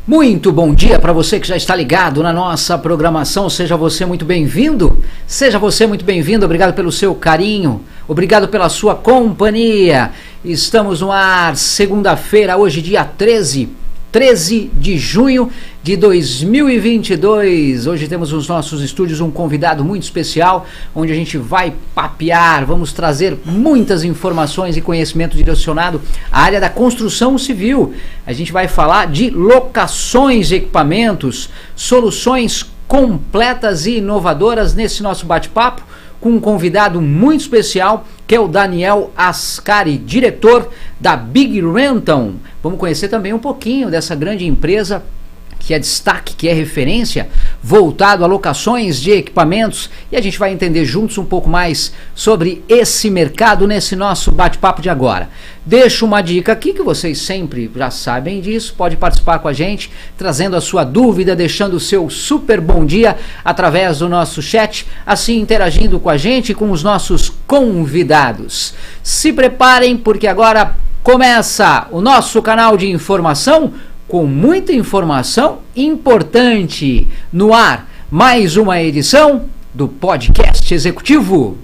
Muito bom dia para você que já está ligado na nossa programação. Seja você muito bem-vindo. Seja você muito bem-vindo. Obrigado pelo seu carinho. Obrigado pela sua companhia. Estamos no ar, segunda-feira, hoje dia 13 de junho de 2022. Hoje temos nos nossos estúdios um convidado muito especial, onde a gente vai papear, vamos trazer muitas informações e conhecimento direcionado à área da construção civil. A gente vai falar de locações de equipamentos, soluções completas e inovadoras nesse nosso bate-papo, com um convidado muito especial, que é o Daniel Ascari, diretor da Big Rental. Vamos conhecer também um pouquinho dessa grande empresa que é destaque, que é referência, voltado a locações de equipamentos, e a gente vai entender juntos um pouco mais sobre esse mercado nesse nosso bate-papo de agora. Deixo uma dica aqui, que vocês sempre já sabem disso, pode participar com a gente, trazendo a sua dúvida, deixando o seu super bom dia através do nosso chat, assim interagindo com a gente e com os nossos convidados. Se preparem, porque agora começa o nosso canal de informação, com muita informação importante no ar. Mais uma edição do Podcast Executivo.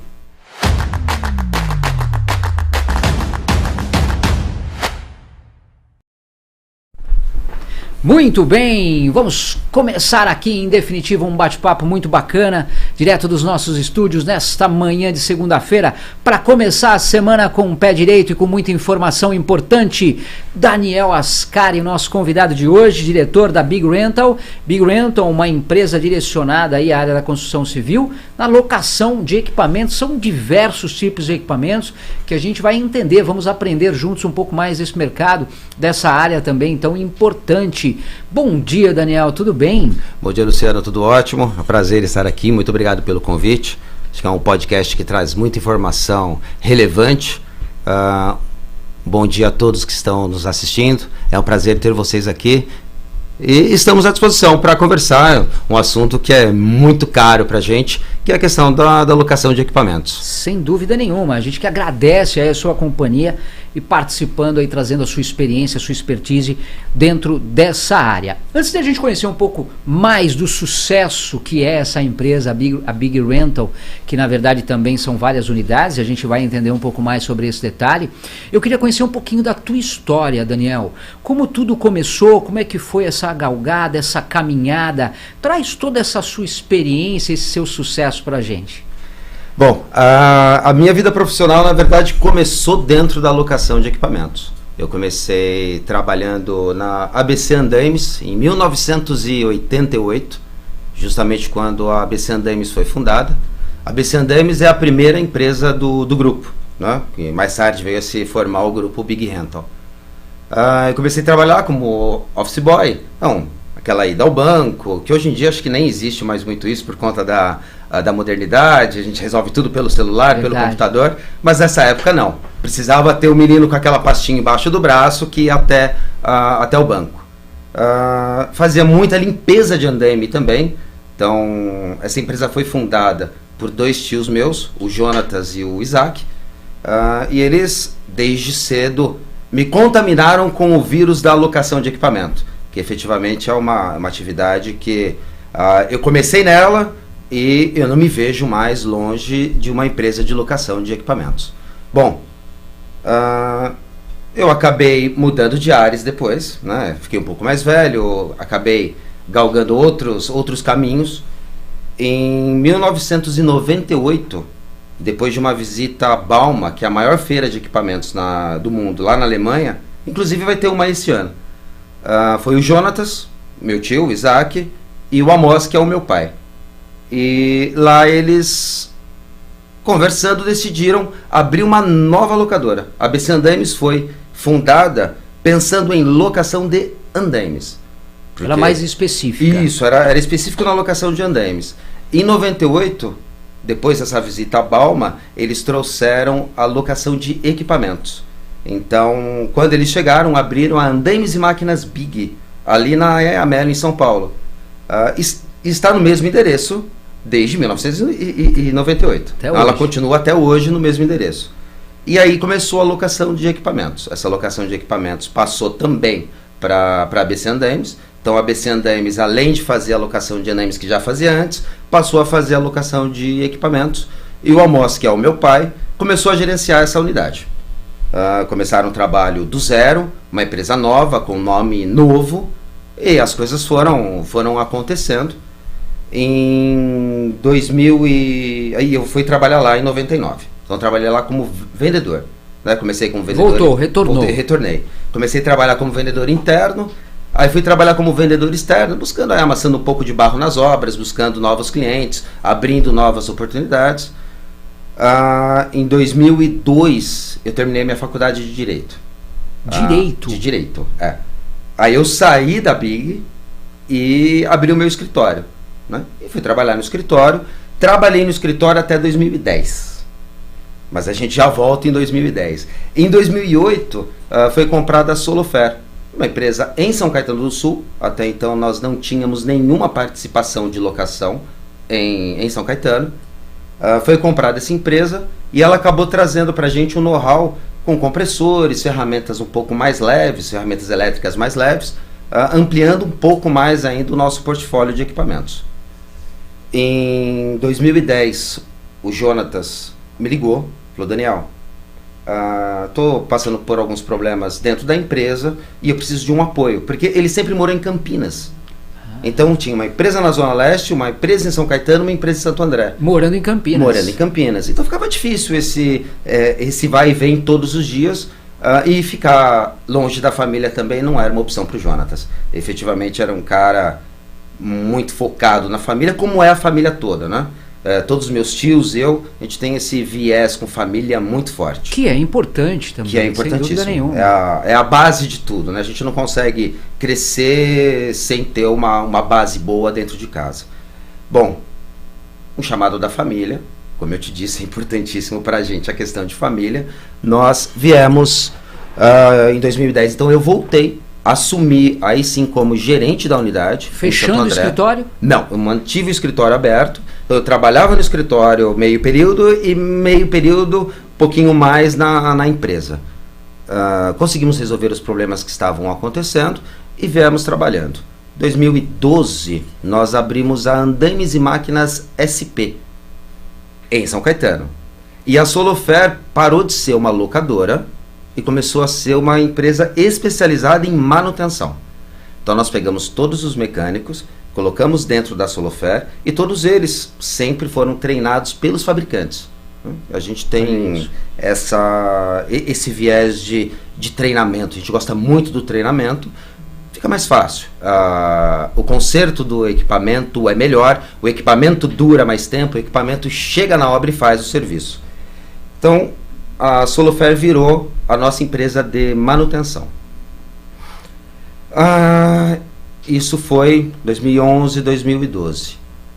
Muito bem, vamos começar aqui em definitivo um bate-papo muito bacana, direto dos nossos estúdios nesta manhã de segunda-feira, para começar a semana com o pé direito e com muita informação importante. Daniel Ascari, nosso convidado de hoje, diretor da Big Rental. Big Rental, uma empresa direcionada aí à área da construção civil, na locação de equipamentos. São diversos tipos de equipamentos que a gente vai entender, vamos aprender juntos um pouco mais desse mercado, dessa área também tão importante. Bom dia, Daniel, tudo bem? Bom dia, Luciano, tudo ótimo, é um prazer estar aqui, muito obrigado pelo convite. Acho que é um podcast que traz muita informação relevante. Bom dia a todos que estão nos assistindo, é um prazer ter vocês aqui. E estamos à disposição para conversar um assunto que é muito caro para a gente, que é a questão da locação de equipamentos. Sem dúvida nenhuma, a gente que agradece aí a sua companhia e participando aí, trazendo a sua experiência, a sua expertise dentro dessa área. Antes de a gente conhecer um pouco mais do sucesso que é essa empresa, a Big Rental, que na verdade também são várias unidades, a gente vai entender um pouco mais sobre esse detalhe. Eu queria conhecer um pouquinho da tua história, Daniel. Como tudo começou, como é que foi essa galgada, essa caminhada? Traz toda essa sua experiência, esse seu sucesso pra gente. Bom, a minha vida profissional, na verdade, começou dentro da locação de equipamentos. Eu comecei trabalhando na ABC Andames em 1988, justamente quando a ABC Andames foi fundada. A ABC Andames é a primeira empresa do grupo, né? Que mais tarde veio a se formar o grupo Big Rental. Eu comecei a trabalhar como office boy, então, aquela ida ao banco, que hoje em dia acho que nem existe mais muito isso por conta da modernidade, a gente resolve tudo pelo celular, pelo computador, mas nessa época não. Precisava ter o menino com aquela pastinha embaixo do braço que ia até o banco. Fazia muita limpeza de andaime também, então essa empresa foi fundada por dois tios meus, o Jonatas e o Isaac, e eles desde cedo me contaminaram com o vírus da locação de equipamento, que efetivamente é uma atividade que eu comecei nela e eu não me vejo mais longe de uma empresa de locação de equipamentos. Bom, eu acabei mudando de áreas depois, né? Fiquei um pouco mais velho, acabei galgando outros caminhos. Em 1998, depois de uma visita à Bauma, que é a maior feira de equipamentos do mundo, lá na Alemanha, inclusive vai ter uma esse ano, foi o Jonatas, meu tio, o Isaac, e o Amos, que é o meu pai. E lá eles, conversando, decidiram abrir uma nova locadora. A ABC Andames foi fundada pensando em locação de andaimes. Era mais específica. Isso, era específico na locação de andaimes. Em 98, depois dessa visita à Bauma, eles trouxeram a locação de equipamentos. Então, quando eles chegaram, abriram a Andaimes e Máquinas Big, ali na Amelo, em São Paulo. Está no mesmo endereço desde 1998. Ela continua até hoje no mesmo endereço. E aí começou a locação de equipamentos. Essa locação de equipamentos passou também para a ABC Andames, Então a ABC Andaimes, além de fazer a locação de andaimes que já fazia antes, passou a fazer a locação de equipamentos. E o Amos, que é o meu pai, começou a gerenciar essa unidade. Começaram um trabalho do zero, uma empresa nova, com nome novo, e as coisas foram acontecendo. Em 2000 aí eu fui trabalhar lá em 99. Então trabalhei lá como vendedor. Né? Comecei como vendedor. Retornou. Retornei. Comecei a trabalhar como vendedor interno. Aí fui trabalhar como vendedor externo, buscando, amassando um pouco de barro nas obras, buscando novos clientes, abrindo novas oportunidades. Em 2002 eu terminei minha faculdade de Direito. De Direito, é. Aí eu saí da Big e abri o meu escritório, né? E fui trabalhar no escritório. Trabalhei no escritório até 2010. Mas a gente já volta em 2010. Em 2008 foi comprada a Solofer, uma empresa em São Caetano do Sul. Até então nós não tínhamos nenhuma participação de locação em São Caetano. Foi comprada essa empresa e ela acabou trazendo para a gente um know-how com compressores, ferramentas um pouco mais leves, ferramentas elétricas mais leves, ampliando um pouco mais ainda o nosso portfólio de equipamentos. Em 2010, o Jonatas me ligou, falou: Daniel, estou passando por alguns problemas dentro da empresa e eu preciso de um apoio, porque ele sempre morou em Campinas. Então tinha uma empresa na Zona Leste, uma empresa em São Caetano, uma empresa em Santo André. Morando em Campinas. Então ficava difícil esse vai e vem todos os dias, e ficar longe da família também não era uma opção para o Jonatas. Efetivamente era um cara muito focado na família, como é a família toda, né? Todos os meus tios, a gente tem esse viés com família muito forte. Que é importante também, que é importantíssimo. Sem dúvida nenhuma. É a base de tudo, né? A gente não consegue crescer sem ter uma base boa dentro de casa. Bom, um chamado da família, como eu te disse, é importantíssimo para a gente a questão de família. Nós viemos em 2010, então eu voltei, assumi aí sim como gerente da unidade. Fechando o escritório? Não, eu mantive o escritório aberto. Eu trabalhava no escritório meio período e meio período, pouquinho mais na empresa. Conseguimos resolver os problemas que estavam acontecendo e viemos trabalhando. Em 2012, nós abrimos a Andaimes e Máquinas SP, em São Caetano. E a Solofer parou de ser uma locadora e começou a ser uma empresa especializada em manutenção. Então nós pegamos todos os mecânicos, colocamos dentro da Solofer e todos eles sempre foram treinados pelos fabricantes. A gente tem esse viés de treinamento, a gente gosta muito do treinamento, fica mais fácil. O conserto do equipamento é melhor, o equipamento dura mais tempo, o equipamento chega na obra e faz o serviço. Então a Solofer virou a nossa empresa de manutenção. Isso foi 2011, 2012.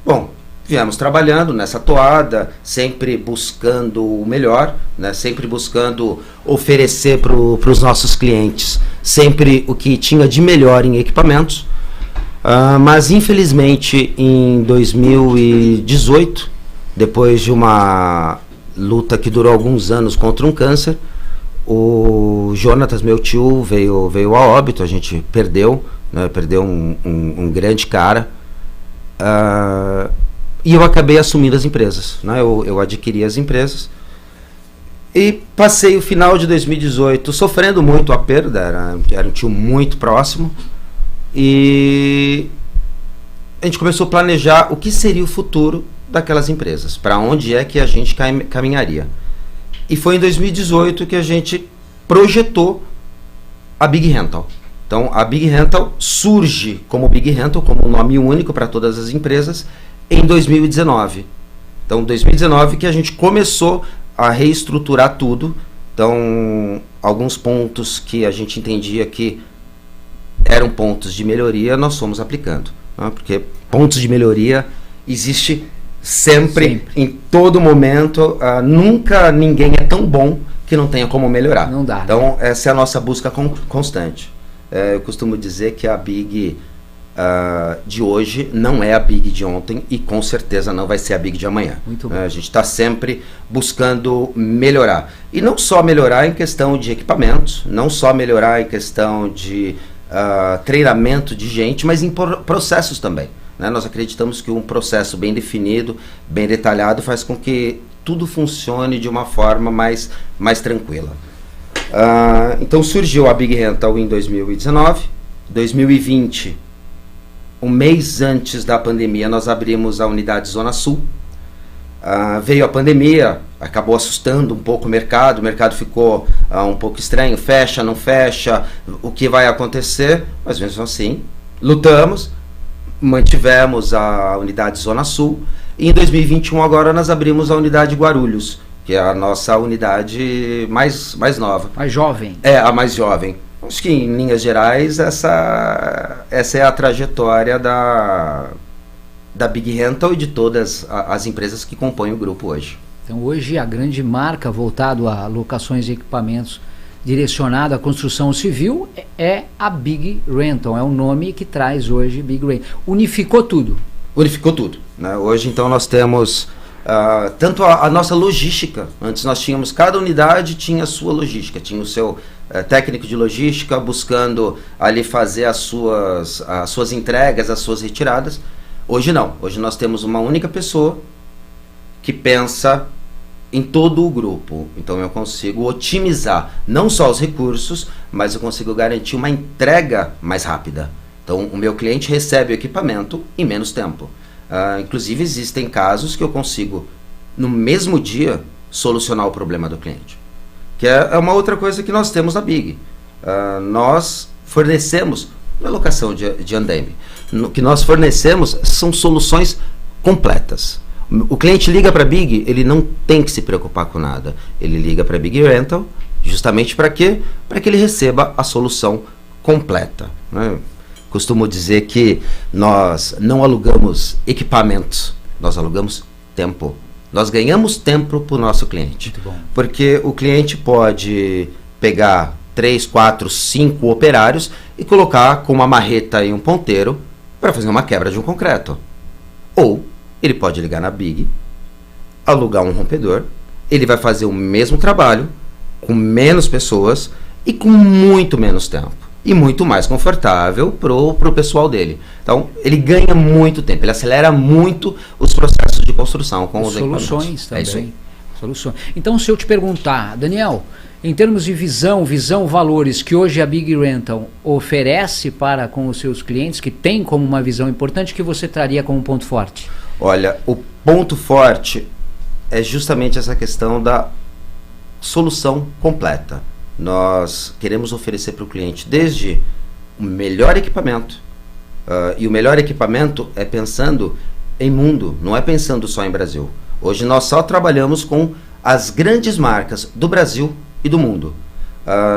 Bom, viemos trabalhando nessa toada, sempre buscando o melhor, né? Sempre buscando oferecer para os nossos clientes sempre o que tinha de melhor em equipamentos. Mas infelizmente em 2018, depois de uma luta que durou alguns anos contra um câncer, o Jonatas, meu tio, veio a óbito. A gente perdeu, né? Perdeu um grande cara, e eu acabei assumindo as empresas, né? Eu adquiri as empresas e passei o final de 2018 sofrendo muito a perda. Era um tio muito próximo e a gente começou a planejar o que seria o futuro daquelas empresas, para onde é que a gente caminharia. E foi em 2018 que a gente projetou a Big Rental. Então a Big Rental surge como Big Rental, como um nome único para todas as empresas, em 2019. Então 2019 que a gente começou a reestruturar tudo. Então alguns pontos que a gente entendia que eram pontos de melhoria, nós fomos aplicando, né? Porque pontos de melhoria existe sempre, em todo momento. Nunca ninguém é tão bom que não tenha como melhorar. Não dá. Então essa é a nossa busca constante. Eu costumo dizer que a Big de hoje não é a Big de ontem e com certeza não vai ser a Big de amanhã. Muito bom. A gente está sempre buscando melhorar. E não só melhorar em questão de equipamentos, não só melhorar em questão de treinamento de gente, mas em processos também. Né? Nós acreditamos que um processo bem definido, bem detalhado, faz com que tudo funcione de uma forma mais tranquila. Então surgiu a Big Rental em 2019, 2020, um mês antes da pandemia, nós abrimos a unidade Zona Sul. Veio a pandemia, acabou assustando um pouco o mercado ficou um pouco estranho, fecha, não fecha, o que vai acontecer, mas mesmo assim, lutamos, mantivemos a unidade Zona Sul, e em 2021 agora nós abrimos a unidade Guarulhos, que é a nossa unidade mais nova. Mais jovem. É, a mais jovem. Acho que em linhas gerais essa é a trajetória da Big Rental e de todas as empresas que compõem o grupo hoje. Então hoje a grande marca voltado a locações e equipamentos direcionado à construção civil é a Big Rental, é o nome que traz hoje Big Rental. Unificou tudo. Unificou tudo. Né? Hoje então nós temos tanto a nossa logística. Antes nós tínhamos, cada unidade tinha a sua logística, tinha o seu técnico de logística buscando ali fazer as suas entregas, as suas retiradas. Hoje não, hoje nós temos uma única pessoa que pensa em todo o grupo, então eu consigo otimizar não só os recursos, mas eu consigo garantir uma entrega mais rápida. Então o meu cliente recebe o equipamento em menos tempo. Inclusive existem casos que eu consigo no mesmo dia solucionar o problema do cliente, que é uma outra coisa que nós temos na Big. Nós fornecemos na locação de andaime. O que nós fornecemos são soluções completas. O cliente liga para a Big, ele não tem que se preocupar com nada. Ele liga para a Big Rental justamente para quê? Para que ele receba a solução completa. Né? Costumo dizer que nós não alugamos equipamentos, nós alugamos tempo. Nós ganhamos tempo para o nosso cliente. Muito bom. Porque o cliente pode pegar 3, 4, 5 operários e colocar com uma marreta e um ponteiro para fazer uma quebra de um concreto. Ou ele pode ligar na Big, alugar um rompedor, ele vai fazer o mesmo trabalho com menos pessoas e com muito menos tempo. E muito mais confortável pro pessoal dele. Então, ele ganha muito tempo, ele acelera muito os processos de construção com os equipamentos. Soluções também. É isso aí. Soluções. Então, se eu te perguntar, Daniel, em termos de visão, valores que hoje a Big Rental oferece para com os seus clientes, que tem como uma visão importante, que você traria como ponto forte? Olha, o ponto forte é justamente essa questão da solução completa. Nós queremos oferecer para o cliente desde o melhor equipamento, e o melhor equipamento é pensando em mundo, não é pensando só em Brasil. Hoje nós só trabalhamos com as grandes marcas do Brasil e do mundo.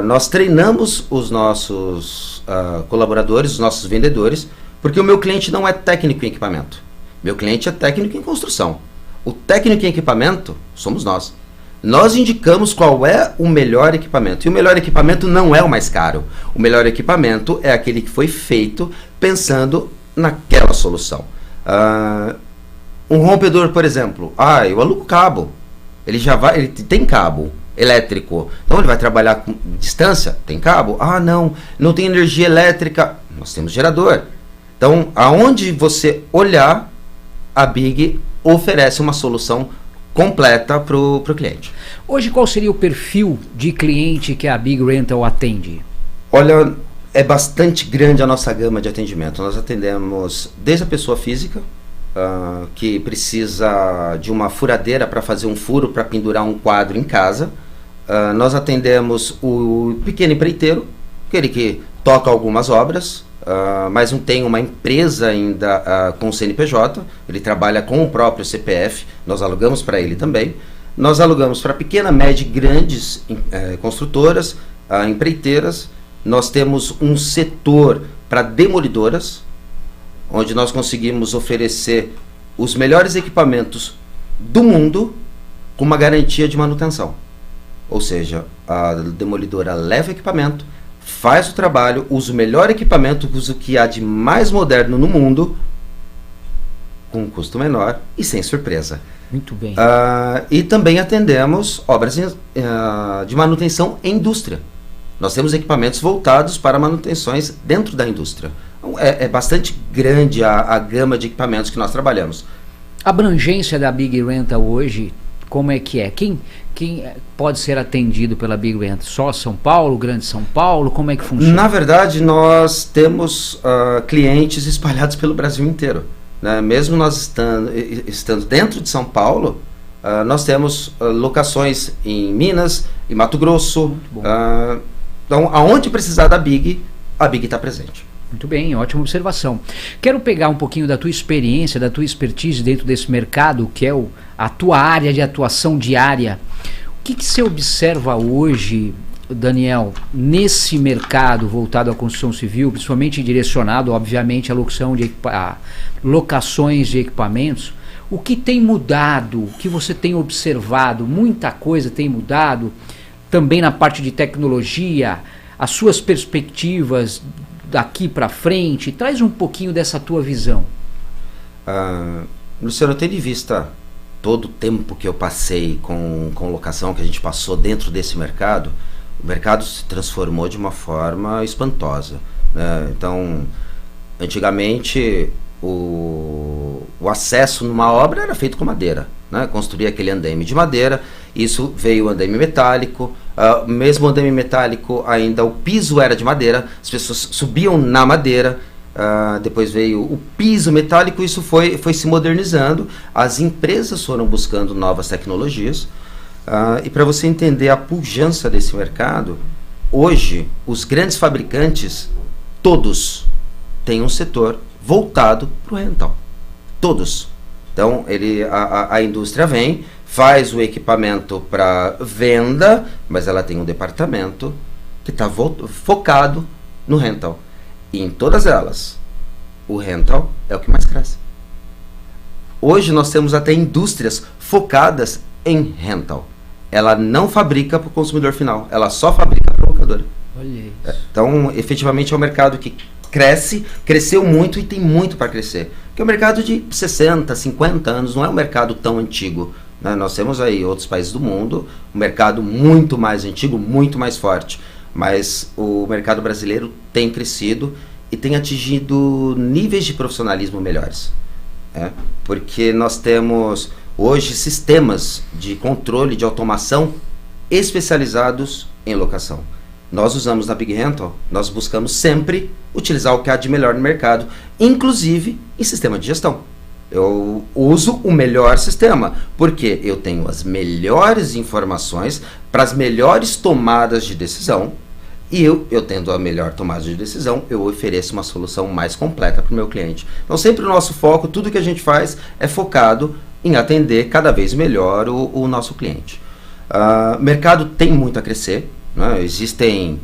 Nós treinamos os nossos colaboradores, os nossos vendedores, porque o meu cliente não é técnico em equipamento. Meu cliente é técnico em construção. O técnico em equipamento somos nós. Nós indicamos qual é o melhor equipamento. E o melhor equipamento não é o mais caro. O melhor equipamento é aquele que foi feito pensando naquela solução. Um rompedor, por exemplo. Eu alugo cabo. Ele tem cabo elétrico. Então ele vai trabalhar com distância? Tem cabo? Não tem energia elétrica. Nós temos gerador. Então, aonde você olhar, a Big oferece uma solução completa para o cliente. Hoje, qual seria o perfil de cliente que a Big Rental atende? Olha, é bastante grande a nossa gama de atendimento. Nós atendemos desde a pessoa física, que precisa de uma furadeira para fazer um furo, para pendurar um quadro em casa. Nós atendemos o pequeno empreiteiro, aquele que toca algumas obras, mas não tem uma empresa ainda com o CNPJ, ele trabalha com o próprio CPF, nós alugamos para ele também. Nós alugamos para pequena, média e grandes construtoras, empreiteiras. Nós temos um setor para demolidoras, onde nós conseguimos oferecer os melhores equipamentos do mundo com uma garantia de manutenção. Ou seja, a demolidora leva equipamento, faz o trabalho, usa o melhor equipamento, usa o que há de mais moderno no mundo, com um custo menor e sem surpresa. Muito bem. E também atendemos obras de manutenção em indústria. Nós temos equipamentos voltados para manutenções dentro da indústria. Então, é bastante grande a gama de equipamentos que nós trabalhamos. A abrangência da Big Rental hoje, como é que é? Quem pode ser atendido pela Big Rental? Só São Paulo, Grande São Paulo? Como é que funciona? Na verdade, nós temos clientes espalhados pelo Brasil inteiro, né? Mesmo nós estando dentro de São Paulo, nós temos locações em Minas, em Mato Grosso. Então, aonde precisar da Big, a Big está presente. Muito bem, ótima observação. Quero pegar um pouquinho da tua experiência, da tua expertise dentro desse mercado, que é a tua área de atuação diária. O que você observa hoje, Daniel, nesse mercado voltado à construção civil, principalmente direcionado, obviamente, à locações de equipamentos? O que tem mudado? O que você tem observado? Muita coisa tem mudado. Também na parte de tecnologia, as suas perspectivas daqui para frente. Traz um pouquinho dessa tua visão. Luciano, tendo em vista todo o tempo que eu passei com locação, que a gente passou dentro desse mercado, o mercado se transformou de uma forma espantosa, né? Então, antigamente, o acesso numa obra era feito com madeira, né? Construía aquele andaime de madeira, isso veio o andaime metálico, mesmo o andaime metálico ainda o piso era de madeira, as pessoas subiam na madeira, depois veio o piso metálico, isso foi se modernizando, as empresas foram buscando novas tecnologias, e para você entender a pujança desse mercado, hoje os grandes fabricantes, todos têm um setor voltado para o rental, todos. Então a indústria vem, faz o equipamento para venda, mas ela tem um departamento que está focado no rental. E em todas elas, o rental é o que mais cresce. Hoje nós temos até indústrias focadas em rental. Ela não fabrica para o consumidor final, ela só fabrica para a locadora. Olha isso. Então, efetivamente, é um mercado que cresceu muito e tem muito para crescer. Porque é um mercado de 60, 50 anos, não é um mercado tão antigo, né? Nós temos aí outros países do mundo, um mercado muito mais antigo, muito mais forte. Mas o mercado brasileiro tem crescido e tem atingido níveis de profissionalismo melhores. Porque nós temos hoje sistemas de controle, de automação especializados em locação. Nós usamos na Big Rental, nós buscamos sempre utilizar o que há de melhor no mercado, inclusive em sistema de gestão. Eu uso o melhor sistema, porque eu tenho as melhores informações para as melhores tomadas de decisão, e eu tendo a melhor tomada de decisão, eu ofereço uma solução mais completa para o meu cliente. Então sempre o nosso foco, tudo que a gente faz é focado em atender cada vez melhor o nosso cliente. O mercado tem muito a crescer, né? Existem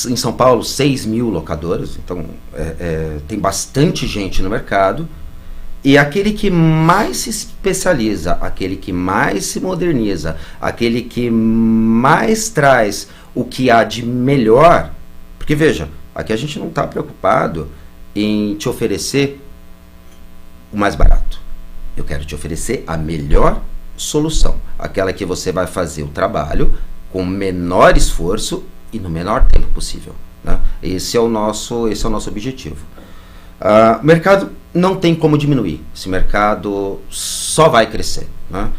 em São Paulo 6.000 locadoras, então tem bastante gente no mercado, e aquele que mais se especializa, aquele que mais se moderniza, aquele que mais traz o que há de melhor, porque veja, aqui a gente não está preocupado em te oferecer o mais barato, eu quero te oferecer a melhor solução, aquela que você vai fazer o trabalho com o menor esforço e no menor tempo possível, né? Esse é o nosso objetivo. O mercado não tem como diminuir, esse mercado só vai crescer, né?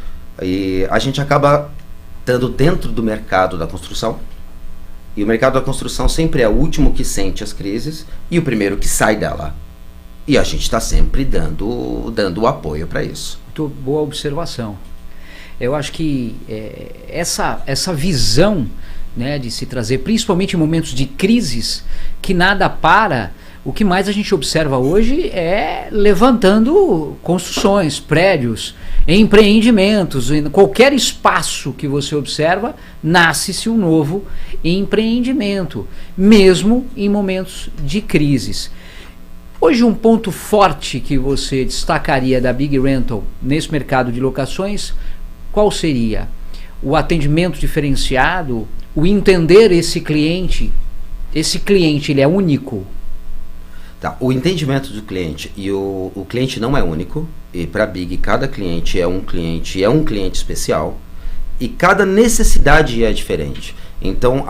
E a gente acaba estando dentro do mercado da construção, e o mercado da construção sempre é o último que sente as crises e o primeiro que sai dela. E a gente está sempre dando o apoio para isso. Muito boa observação. Eu acho que essa visão, né, de se trazer, principalmente em momentos de crises, que nada para, o que mais a gente observa hoje é levantando construções, prédios, empreendimentos, em qualquer espaço que você observa, nasce-se um novo empreendimento, mesmo em momentos de crises. Hoje um ponto forte que você destacaria da Big Rental nesse mercado de locações, qual seria? O atendimento diferenciado, o entender esse cliente ele é único? Tá, o entendimento do cliente, e o cliente não é único, e para a Big cada cliente é um cliente especial, e cada necessidade é diferente. Então,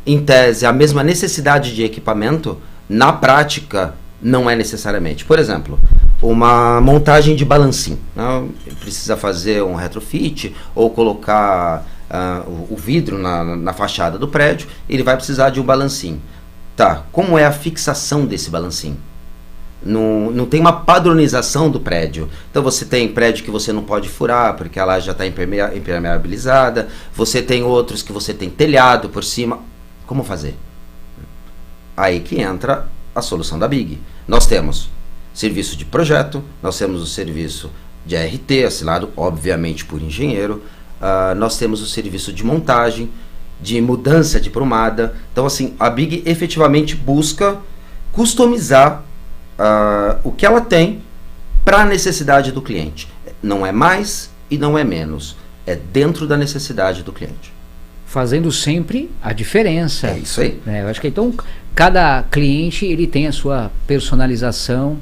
em tese, a mesma necessidade de equipamento, na prática, não é necessariamente. Por exemplo, uma montagem de balancim, né? Precisa fazer um retrofit ou colocar o vidro na fachada do prédio, ele vai precisar de um balancim. Tá, como é a fixação desse balancim? Não tem uma padronização do prédio. Então você tem prédio que você não pode furar porque ela já está impermeabilizada. Você tem outros que você tem telhado por cima. Como fazer? Aí que entra a solução da Big. Nós temos serviço de projeto, nós temos o serviço de RT, assinado obviamente por engenheiro, nós temos o serviço de montagem, de mudança de prumada. Então assim, a Big efetivamente busca customizar o que ela tem para a necessidade do cliente. Não é mais e não é menos. É dentro da necessidade do cliente. Fazendo sempre a diferença. É isso aí. Eu acho que então cada cliente ele tem a sua personalização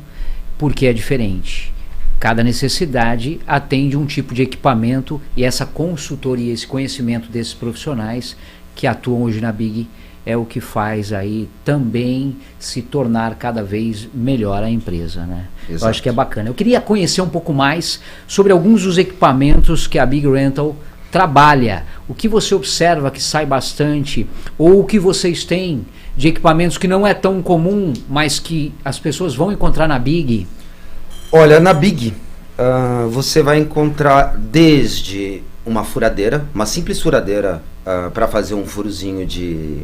porque é diferente. Cada necessidade atende um tipo de equipamento e essa consultoria, esse conhecimento desses profissionais que atuam hoje na Big é o que faz aí também se tornar cada vez melhor a empresa, né? Eu acho que é bacana. Eu queria conhecer um pouco mais sobre alguns dos equipamentos que a Big Rental trabalha. O que você observa que sai bastante ou o que vocês têm de equipamentos que não é tão comum, mas que as pessoas vão encontrar na Big? Olha, na Big você vai encontrar desde uma furadeira, uma simples furadeira para fazer um furozinho de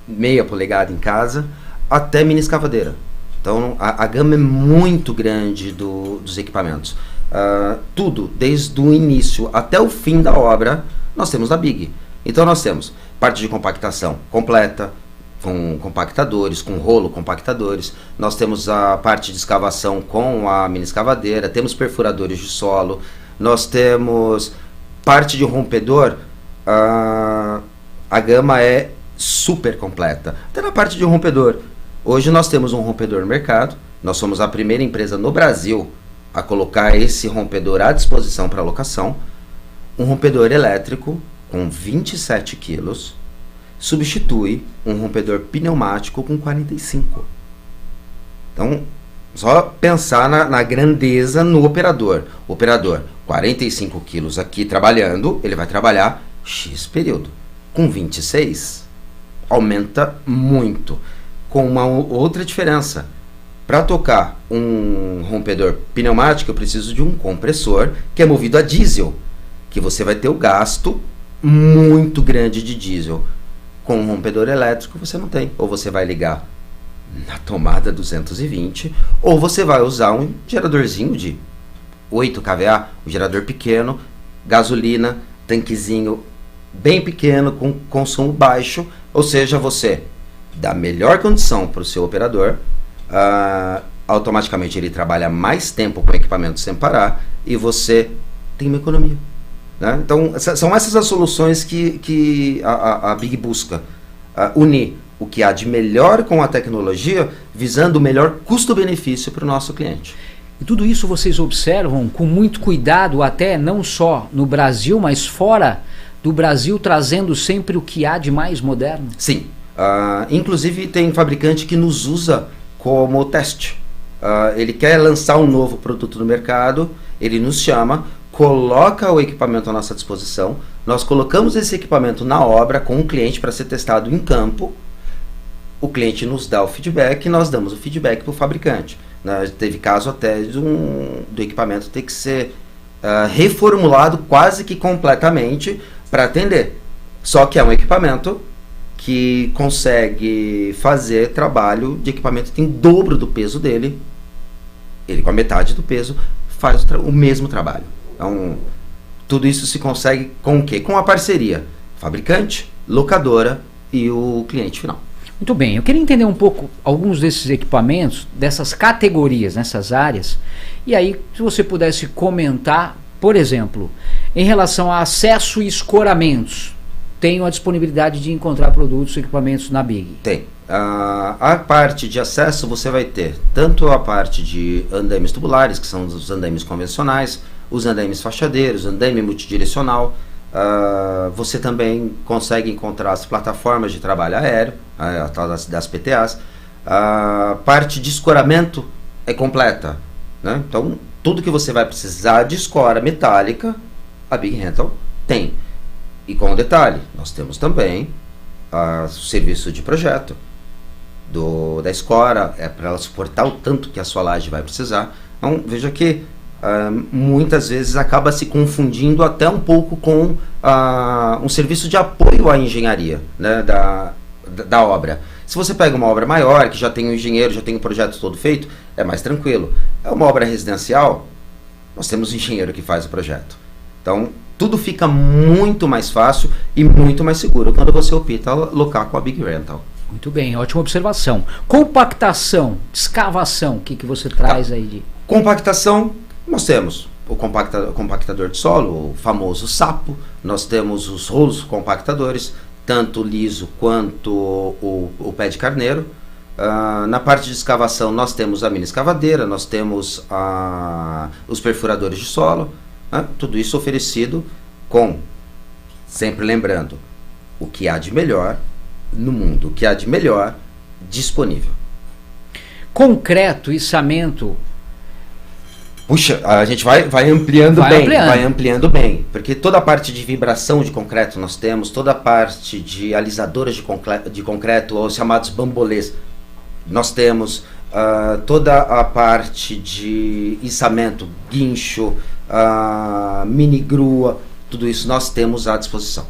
meia polegada em casa, até mini escavadeira. Então a gama é muito grande dos equipamentos. Tudo, desde o início até o fim da obra, nós temos na Big. Então nós temos parte de compactação completa, com compactadores, com rolo compactadores. Nós temos a parte de escavação com a mini escavadeira, temos perfuradores de solo, nós temos parte de rompedor. A gama é super completa. Até na parte de rompedor. Hoje nós temos um rompedor no mercado. Nós somos a primeira empresa no Brasil a colocar esse rompedor à disposição para locação. Um rompedor elétrico com 27 quilos substitui um rompedor pneumático com 45. Então, só pensar na grandeza no operador. O operador, 45 quilos aqui trabalhando, ele vai trabalhar X período. Com 26, aumenta muito. Com uma outra diferença. Para tocar um rompedor pneumático, eu preciso de um compressor que é movido a diesel, que você vai ter o gasto muito grande de diesel. Com um rompedor elétrico você não tem. Ou você vai ligar na tomada 220, ou você vai usar um geradorzinho de 8 kVA, um gerador pequeno, gasolina, tanquezinho bem pequeno, com consumo baixo, ou seja, você dá melhor condição para o seu operador, automaticamente ele trabalha mais tempo com o equipamento sem parar e você tem uma economia. Né? Então, são essas as soluções que a Big busca, unir o que há de melhor com a tecnologia, visando o melhor custo-benefício para o nosso cliente. E tudo isso vocês observam com muito cuidado, até não só no Brasil, mas fora do Brasil, trazendo sempre o que há de mais moderno? Sim. Inclusive tem fabricante que nos usa como teste. Ele quer lançar um novo produto no mercado, ele nos chama, coloca o equipamento à nossa disposição, nós colocamos esse equipamento na obra com o cliente para ser testado em campo, o cliente nos dá o feedback e nós damos o feedback para o fabricante. Teve caso até do equipamento ter que ser reformulado quase que completamente para atender. Só que é um equipamento que consegue fazer trabalho de equipamento que tem o dobro do peso dele, ele com a metade do peso faz o mesmo trabalho. Então, tudo isso se consegue com o quê? Com a parceria fabricante, locadora e o cliente final. Muito bem, eu queria entender um pouco alguns desses equipamentos, dessas categorias, nessas áreas, e aí se você pudesse comentar, por exemplo, em relação a acesso e escoramentos, tenho a disponibilidade de encontrar produtos e equipamentos na Big? Tem. A parte de acesso você vai ter tanto a parte de andaimes tubulares, que são os andaimes convencionais, os andaimes fachadeiros, andaime multidirecional, Você também consegue encontrar as plataformas de trabalho aéreo, a tal das PTAs. A parte de escoramento é completa, né? Então, tudo que você vai precisar de escora metálica, a Big Rental tem. E com um detalhe, nós temos também o serviço de projeto da escora, para ela suportar o tanto que a sua laje vai precisar. Então, veja que muitas vezes acaba se confundindo até um pouco com um serviço de apoio à engenharia, né, da obra. Se você pega uma obra maior, que já tem um engenheiro, já tem um projeto todo feito, é mais tranquilo. É uma obra residencial, nós temos um engenheiro que faz o projeto. Então, tudo fica muito mais fácil e muito mais seguro quando você opta alocar com a Big Rental. Muito bem, ótima observação. Compactação, escavação, o que você traz aí de... Compactação, nós temos o compactador de solo, o famoso sapo, nós temos os rolos compactadores, tanto liso quanto o pé de carneiro. Na parte de escavação nós temos a mini escavadeira, nós temos os perfuradores de solo, né? Tudo isso oferecido com, sempre lembrando, o que há de melhor no mundo, o que há de melhor disponível. Concreto, içamento. Puxa, a gente vai ampliando vai ampliando bem, porque toda a parte de vibração de concreto nós temos, toda a parte de alisadoras de concreto, os chamados bambolês, nós temos toda a parte de içamento, guincho, mini grua, tudo isso nós temos à disposição.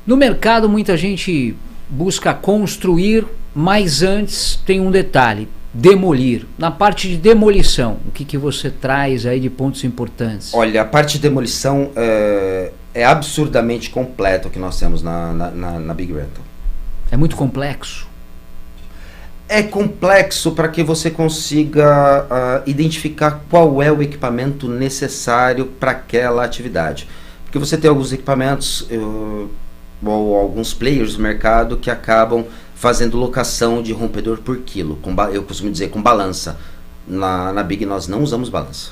No mercado muita gente busca construir, mas antes tem um detalhe: demolir. Na parte de demolição, o que você traz aí de pontos importantes? Olha, a parte de demolição é absurdamente completa o que nós temos na Big Rental. É muito complexo? É complexo para que você consiga identificar qual é o equipamento necessário para aquela atividade. Porque você tem alguns equipamentos ou alguns players do mercado que acabam fazendo locação de rompedor por quilo, eu costumo dizer com balança. Na Big nós não usamos balança.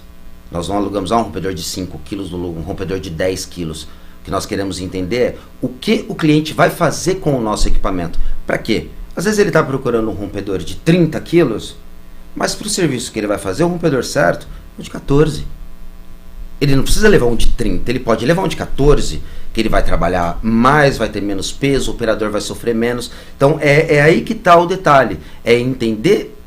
Nós não alugamos um rompedor de 5 quilos, um rompedor de 10 quilos. O que nós queremos entender é o que o cliente vai fazer com o nosso equipamento. Para quê? Às vezes ele está procurando um rompedor de 30 quilos, mas para o serviço que ele vai fazer, o rompedor certo é um de 14. Ele não precisa levar um de 30, ele pode levar um de 14, que ele vai trabalhar mais, vai ter menos peso, o operador vai sofrer menos. Então é aí que está o detalhe, é entender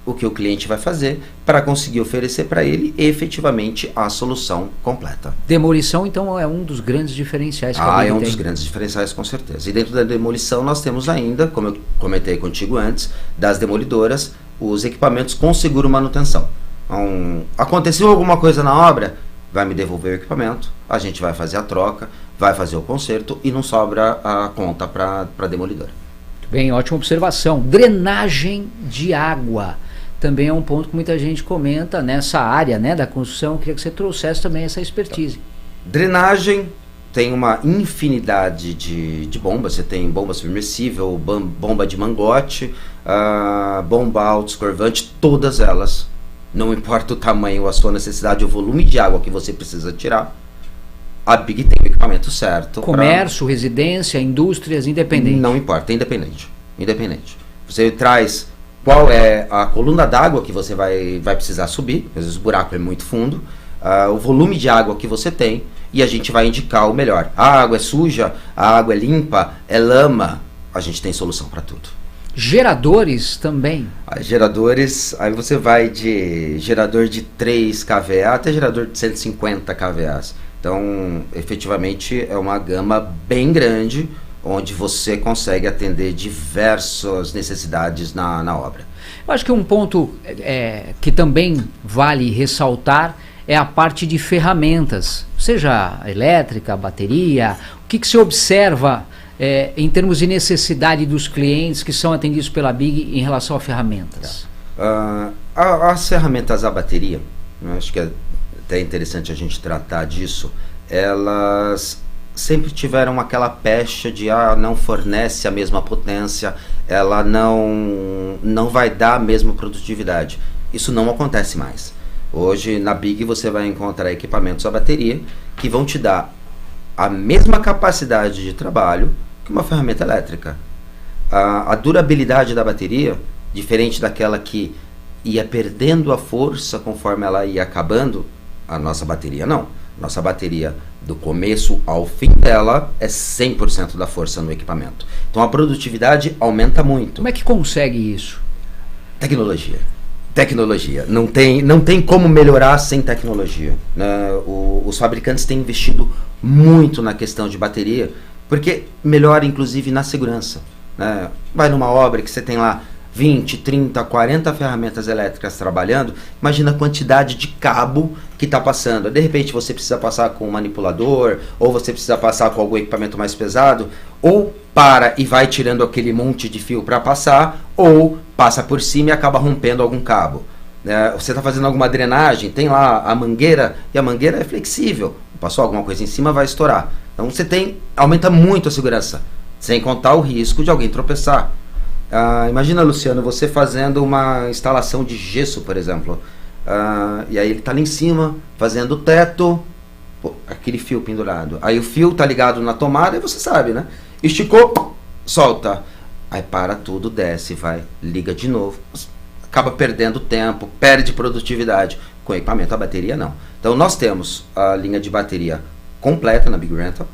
o que o cliente vai fazer para conseguir oferecer para ele efetivamente a solução completa. Demolição então é um dos grandes diferenciais que a Big é um tem. dos grandes diferenciais, com certeza. E dentro da demolição nós temos ainda, como eu comentei contigo antes, das demolidoras, os equipamentos com seguro manutenção. Então, aconteceu alguma coisa na obra, vai me devolver o equipamento, a gente vai fazer a troca, vai fazer o conserto e não sobra a conta para a demolidora. Muito bem, ótima observação. Drenagem de água também é um ponto que muita gente comenta nessa área, né, da construção. Eu queria que você trouxesse também essa expertise. Drenagem tem uma infinidade de bombas. Você tem bomba submersível, bomba de mangote, bomba autoescorvante, todas elas. Não importa o tamanho, a sua necessidade, o volume de água que você precisa tirar, a Big tem o equipamento certo. Comércio, residência, indústrias, independente. Não importa, independente. Você traz qual é a coluna d'água que você vai precisar subir, às vezes o buraco é muito fundo, o volume de água que você tem, e a gente vai indicar o melhor. A água é suja, a água é limpa, é lama, a gente tem solução para tudo. Geradores também. Geradores, aí você vai de gerador de 3 kVA até gerador de 150 kVA. Então, efetivamente, é uma gama bem grande, onde você consegue atender diversas necessidades na obra. Eu acho que um ponto que também vale ressaltar é a parte de ferramentas, seja elétrica, bateria. O que você observa em termos de necessidade dos clientes que são atendidos pela Big em relação a ferramentas? As ferramentas à bateria, eu acho que é até interessante a gente tratar disso, elas sempre tiveram aquela pecha de não fornece a mesma potência, ela não vai dar a mesma produtividade. Isso não acontece mais. Hoje na Big você vai encontrar equipamentos à bateria que vão te dar a mesma capacidade de trabalho que uma ferramenta elétrica. A durabilidade da bateria, diferente daquela que ia perdendo a força conforme ela ia acabando, a nossa bateria não. Nossa bateria, do começo ao fim dela, é 100% da força no equipamento. Então a produtividade aumenta muito. Como é que consegue isso? Tecnologia. Não tem como melhorar sem tecnologia, né? Os fabricantes têm investido muito na questão de bateria, porque melhora inclusive na segurança, né? Vai numa obra que você tem lá 20, 30, 40 ferramentas elétricas trabalhando, imagina a quantidade de cabo que está passando. De repente você precisa passar com um manipulador, ou você precisa passar com algum equipamento mais pesado, ou para e vai tirando aquele monte de fio para passar, ou passa por cima e acaba rompendo algum cabo. Você está fazendo alguma drenagem, tem lá a mangueira, e a mangueira é flexível, passou alguma coisa em cima, vai estourar. Então aumenta muito a segurança, sem contar o risco de alguém tropeçar. Imagina, Luciano, você fazendo uma instalação de gesso, por exemplo, e aí ele está lá em cima fazendo o teto, aquele fio pendurado, aí o fio está ligado na tomada e você sabe, né? Esticou, solta, aí para tudo, desce, vai, liga de novo, acaba perdendo tempo, perde produtividade. Com equipamento, a bateria não. Então nós temos a linha de bateria completa na Big Rental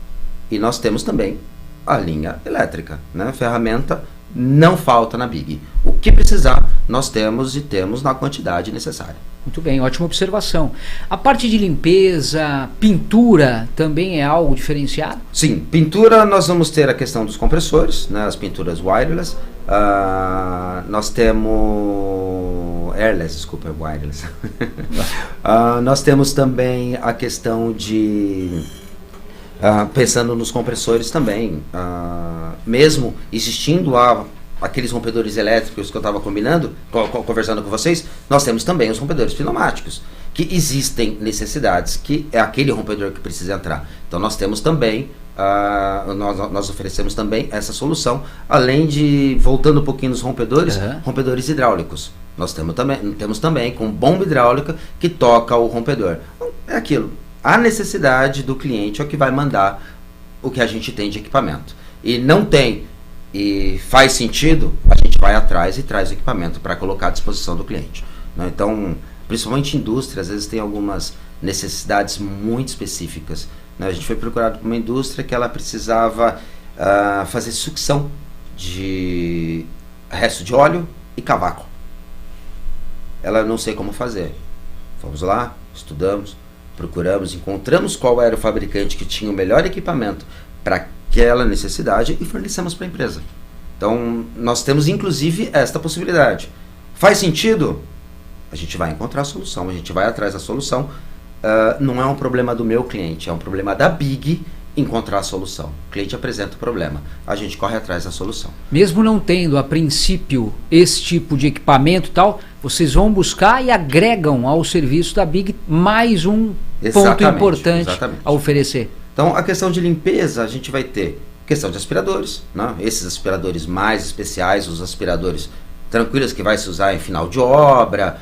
e nós temos também a linha elétrica, né? Ferramenta não falta na Big. O que precisar, nós temos e temos na quantidade necessária. Muito bem, ótima observação. A parte de limpeza, pintura, também é algo diferenciado? Sim, pintura nós vamos ter a questão dos compressores, né, as pinturas wireless. Nós temos... wireless. Nós temos também a questão de... pensando nos compressores também, mesmo existindo aqueles rompedores elétricos que eu estava conversando com vocês, nós temos também os rompedores pneumáticos, que existem necessidades, que é aquele rompedor que precisa entrar. Então nós temos também, nós oferecemos também essa solução, além de, voltando um pouquinho nos rompedores, rompedores hidráulicos. Nós temos também com bomba hidráulica que toca o rompedor. Então, é aquilo. A necessidade do cliente é o que vai mandar o que a gente tem de equipamento. E não tem, e faz sentido, a gente vai atrás e traz o equipamento para colocar à disposição do cliente, né? Então, principalmente indústria, às vezes tem algumas necessidades muito específicas, né? A gente foi procurado por uma indústria que ela precisava fazer sucção de resto de óleo e cavaco. Ela não sei como fazer. Fomos lá, estudamos, procuramos, encontramos qual era o fabricante que tinha o melhor equipamento para aquela necessidade e fornecemos para a empresa. Então, nós temos inclusive esta possibilidade. Faz sentido? A gente vai encontrar a solução, a gente vai atrás da solução. Não é um problema do meu cliente, é um problema da Big encontrar a solução. O cliente apresenta o problema, a gente corre atrás da solução. Mesmo não tendo, a princípio, esse tipo de equipamento e tal, vocês vão buscar e agregam ao serviço da Big mais um ponto importante a oferecer. Então, a questão de limpeza, a gente vai ter questão de aspiradores, né? Esses aspiradores mais especiais, os aspiradores tranquilos que vai se usar em final de obra,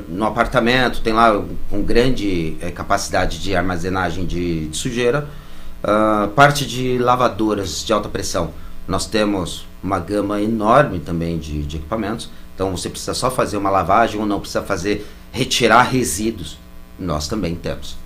no apartamento, tem lá com grande capacidade de armazenagem de sujeira. Parte de lavadoras de alta pressão, nós temos uma gama enorme também de equipamentos. Então você precisa só fazer uma lavagem ou não precisa retirar resíduos, nós também temos.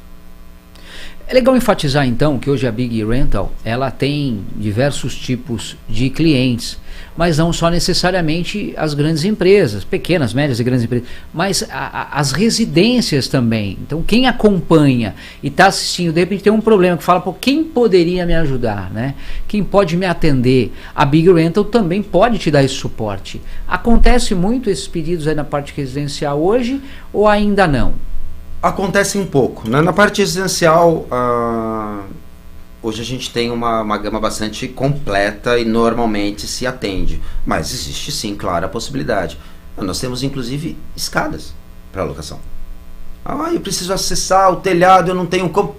É legal enfatizar então que hoje a Big Rental ela tem diversos tipos de clientes, mas não só necessariamente as grandes empresas, pequenas, médias e grandes empresas, mas as residências também. Então quem acompanha e está assistindo, de repente tem um problema que fala, pô, quem poderia me ajudar, né? Quem pode me atender? A Big Rental também pode te dar esse suporte. Acontece muito esses pedidos aí na parte residencial hoje ou ainda não? Acontece um pouco, né? Na parte residencial, hoje a gente tem uma gama bastante completa e normalmente se atende, mas existe sim, claro, a possibilidade. Nós temos inclusive escadas para locação. Eu preciso acessar o telhado, eu não tenho como.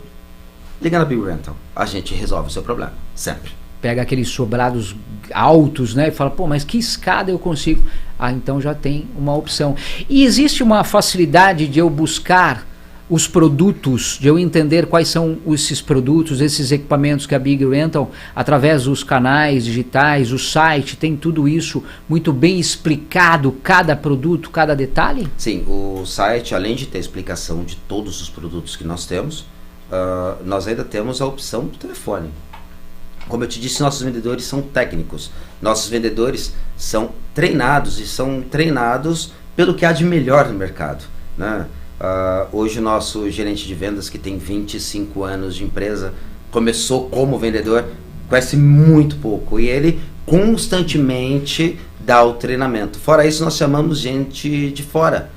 Liga na Big Rental, a gente resolve o seu problema, sempre. Pega aqueles sobrados altos, né, e fala, pô, mas que escada eu consigo? Então já tem uma opção. E existe uma facilidade de eu buscar os produtos, de eu entender quais são esses produtos, esses equipamentos que a Big Rental, através dos canais digitais, o site, tem tudo isso muito bem explicado, cada produto, cada detalhe? Sim, o site, além de ter explicação de todos os produtos que nós temos, nós ainda temos a opção do telefone. Como eu te disse, nossos vendedores são técnicos. Nossos vendedores são treinados, e são treinados pelo que há de melhor no mercado, né? Hoje o nosso gerente de vendas, que tem 25 anos de empresa, começou como vendedor, conhece muito pouco, e ele constantemente dá o treinamento. Fora isso, nós chamamos gente de fora.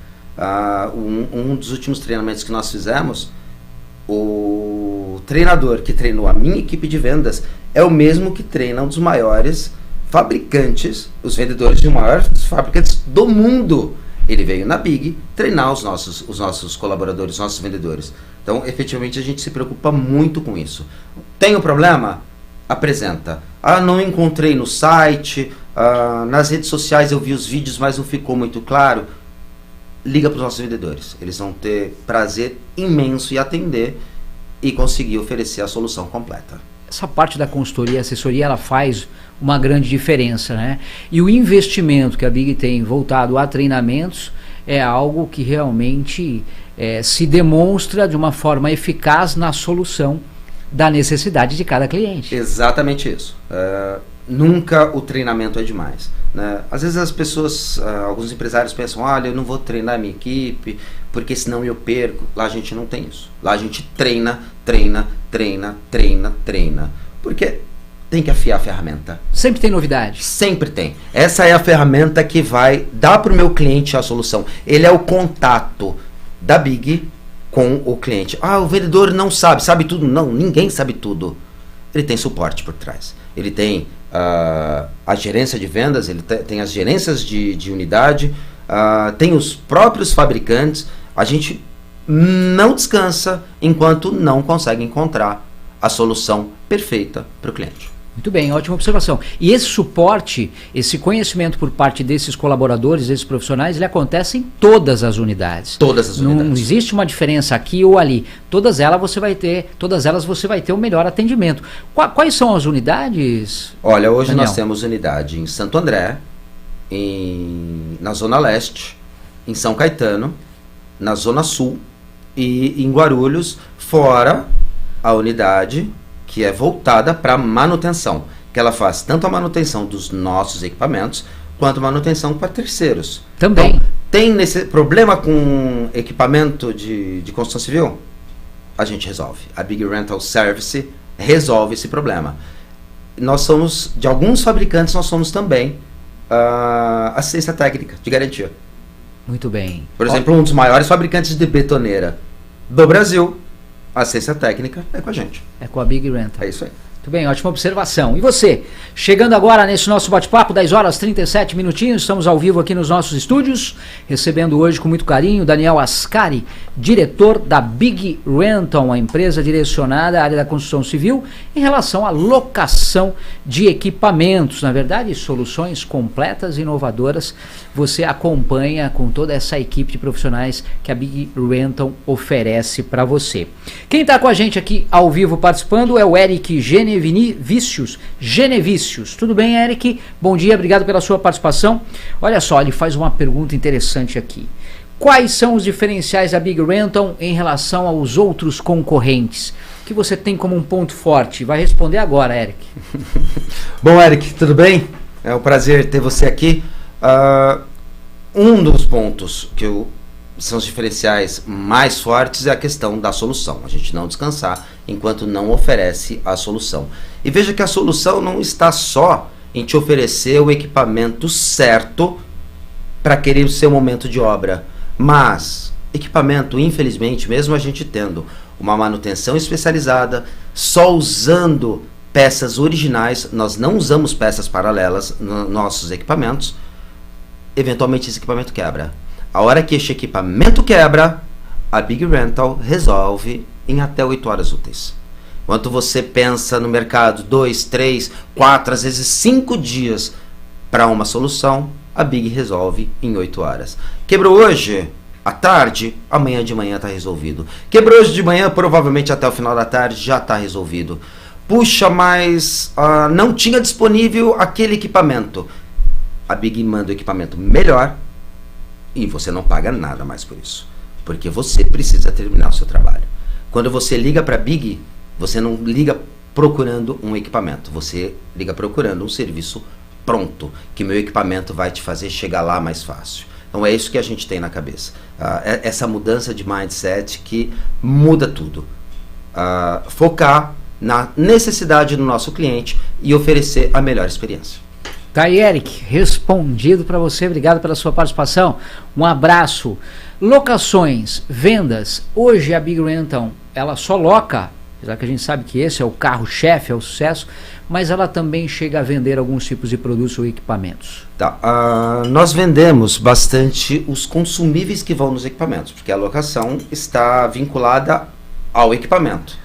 Um dos últimos treinamentos que nós fizemos, o treinador que treinou a minha equipe de vendas é o mesmo que treina um dos maiores fabricantes, os vendedores de maiores fabricantes do mundo. Ele veio na Big treinar os nossos colaboradores, os nossos vendedores. Então, efetivamente, a gente se preocupa muito com isso. Tem um problema? Apresenta. Não encontrei no site, nas redes sociais eu vi os vídeos, mas não ficou muito claro. Liga para os nossos vendedores. Eles vão ter prazer imenso em atender e conseguir oferecer a solução completa. Essa parte da consultoria, assessoria, ela faz uma grande diferença, né? E o investimento que a Big tem voltado a treinamentos é algo que realmente se demonstra de uma forma eficaz na solução da necessidade de cada cliente. Exatamente isso. Nunca o treinamento é demais, né? Às vezes as pessoas, alguns empresários pensam, olha, eu não vou treinar a minha equipe, porque senão eu perco. Lá a gente não tem isso. Lá a gente treina. Porque tem que afiar a ferramenta. Sempre tem novidade. Sempre tem. Essa é a ferramenta que vai dar para o meu cliente a solução. Ele é o contato da Big com o cliente. O vendedor não sabe tudo. Não, ninguém sabe tudo. Ele tem suporte por trás. Ele tem a gerência de vendas, ele tem as gerências de unidade, tem os próprios fabricantes. A gente não descansa enquanto não consegue encontrar a solução perfeita para o cliente. Muito bem, ótima observação. E esse suporte, esse conhecimento por parte desses colaboradores, desses profissionais, ele acontece em todas as unidades. Todas as unidades. Não existe uma diferença aqui ou ali. Todas elas você vai ter o melhor atendimento. Quais são as unidades? Olha, hoje Daniel? Nós temos unidade em Santo André, na Zona Leste, em São Caetano, na Zona Sul e em Guarulhos, fora a unidade que é voltada para manutenção, que ela faz tanto a manutenção dos nossos equipamentos, quanto a manutenção para terceiros. Também. Então, tem problema com equipamento de construção civil? A gente resolve. A Big Rental Service resolve esse problema. Nós somos, de alguns fabricantes, nós somos também assistência técnica de garantia. Muito bem. Por exemplo, um dos maiores fabricantes de betoneira do Brasil, a assistência técnica é com a gente. É com a Big Rental. É isso aí. Muito bem, ótima observação. E você, chegando agora nesse nosso bate-papo, 10 horas 37 minutinhos, estamos ao vivo aqui nos nossos estúdios, recebendo hoje com muito carinho Daniel Ascari, diretor da Big Rental, uma empresa direcionada à área da construção civil em relação à locação de equipamentos, na verdade, soluções completas e inovadoras. Você acompanha com toda essa equipe de profissionais que a Big Rental oferece para você. Quem está com a gente aqui ao vivo participando é o Eric Genevicius. Tudo bem, Eric? Bom dia, obrigado pela sua participação. Olha só, ele faz uma pergunta interessante aqui. Quais são os diferenciais da Big Rental em relação aos outros concorrentes? O que você tem como um ponto forte? Vai responder agora, Eric. Bom, Eric, tudo bem? É um prazer ter você aqui. Um dos pontos que são os diferenciais mais fortes é a questão da solução. A gente não descansar enquanto não oferece a solução. E veja que a solução não está só em te oferecer o equipamento certo para aquele seu momento de obra. Mas equipamento, infelizmente, mesmo a gente tendo uma manutenção especializada, só usando peças originais, nós não usamos peças paralelas nos nossos equipamentos, eventualmente esse equipamento quebra. A hora que este equipamento quebra, a Big Rental resolve em até 8 horas úteis. Enquanto você pensa no mercado 2, 3, 4, às vezes 5 dias para uma solução, a Big resolve em 8 horas. Quebrou hoje? à tarde, amanhã de manhã está resolvido. Quebrou hoje de manhã, provavelmente até o final da tarde já está resolvido. Puxa, mas não tinha disponível aquele equipamento. A Big manda o equipamento melhor e você não paga nada mais por isso. Porque você precisa terminar o seu trabalho. Quando você liga para a Big, você não liga procurando um equipamento. Você liga procurando um serviço pronto, que meu equipamento vai te fazer chegar lá mais fácil. Então é isso que a gente tem na cabeça. Essa mudança de mindset que muda tudo. Focar na necessidade do nosso cliente e oferecer a melhor experiência. Tá aí, Eric, respondido para você, obrigado pela sua participação, um abraço. Locações, vendas, hoje a Big Rental, ela só loca, apesar que a gente sabe que esse é o carro-chefe, é o sucesso, mas ela também chega a vender alguns tipos de produtos ou equipamentos. Tá, nós vendemos bastante os consumíveis que vão nos equipamentos, porque a locação está vinculada ao equipamento.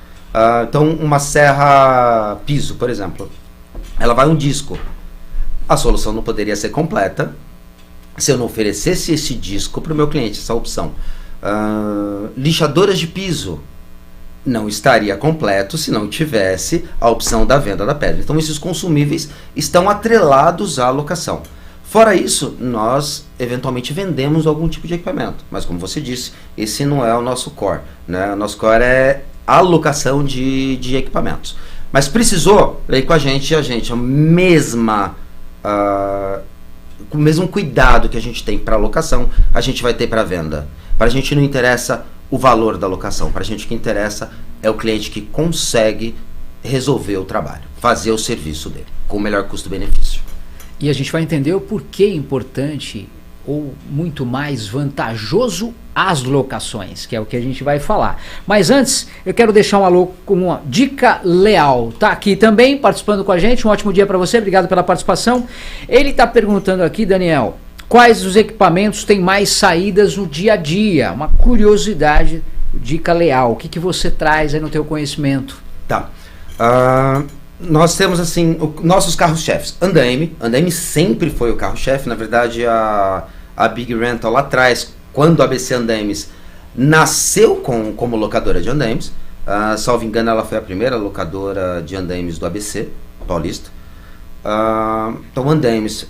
Então, uma serra piso, por exemplo, ela vai um disco. A solução não poderia ser completa se eu não oferecesse esse disco para o meu cliente, essa opção. Lixadoras de piso não estaria completo se não tivesse a opção da venda da pedra. Então, esses consumíveis estão atrelados à locação. Fora isso, nós eventualmente vendemos algum tipo de equipamento. Mas, como você disse, esse não é o nosso core, né? O nosso core é a locação de equipamentos. Mas precisou, vem com a gente a com o mesmo cuidado que a gente tem para locação, a gente vai ter para venda. Para a gente não interessa o valor da locação, para a gente o que interessa é o cliente que consegue resolver o trabalho, fazer o serviço dele, com o melhor custo-benefício. E a gente vai entender o porquê é importante ou muito mais vantajoso as locações, que é o que a gente vai falar. Mas antes, eu quero deixar um alô com uma dica leal. Tá aqui também participando com a gente. Um ótimo dia para você, obrigado pela participação. Ele está perguntando aqui, Daniel, quais os equipamentos têm mais saídas no dia a dia? Uma curiosidade, dica leal. O que você traz aí no teu conhecimento? Tá. Nós temos assim nossos carros-chefes. Andaime sempre foi o carro-chefe. Na verdade, a Big Rental lá atrás, quando a ABC Andaimes nasceu como locadora de andaimes, salvo engano, ela foi a primeira locadora de andaimes do ABC Paulista. Então, andaimes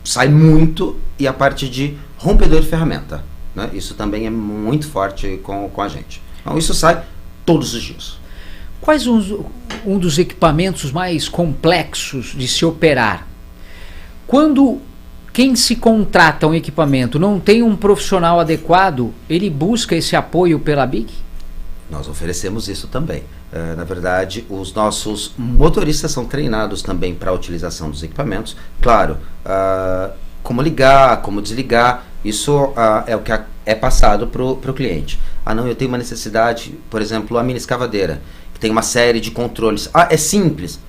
sai muito, e a parte de rompedor de ferramenta, né? Isso também é muito forte com a gente. Então, isso sai todos os dias. Quais um dos equipamentos mais complexos de se operar? Quando quem se contrata um equipamento não tem um profissional adequado, ele busca esse apoio pela Big? Nós oferecemos isso também. Na verdade, os nossos motoristas são treinados também para a utilização dos equipamentos. Claro, como ligar, como desligar, isso é o que é passado para o cliente. Não, eu tenho uma necessidade, por exemplo, a mini escavadeira, que tem uma série de controles. É simples.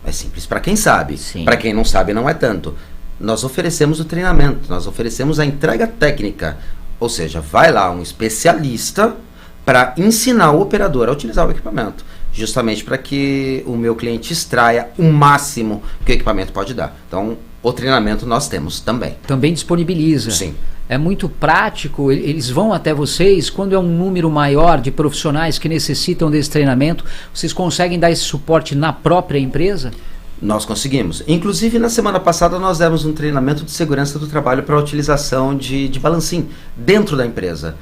É simples para quem sabe. Para quem não sabe, não é tanto. Nós oferecemos o treinamento, nós oferecemos a entrega técnica. Ou seja, vai lá um especialista para ensinar o operador a utilizar o equipamento, justamente para que o meu cliente extraia o máximo que o equipamento pode dar. Então, o treinamento nós temos também. Também disponibiliza. Sim. É muito prático, eles vão até vocês, quando é um número maior de profissionais que necessitam desse treinamento, vocês conseguem dar esse suporte na própria empresa? Nós conseguimos. Inclusive, na semana passada, nós demos um treinamento de segurança do trabalho para a utilização de balancim dentro da empresa.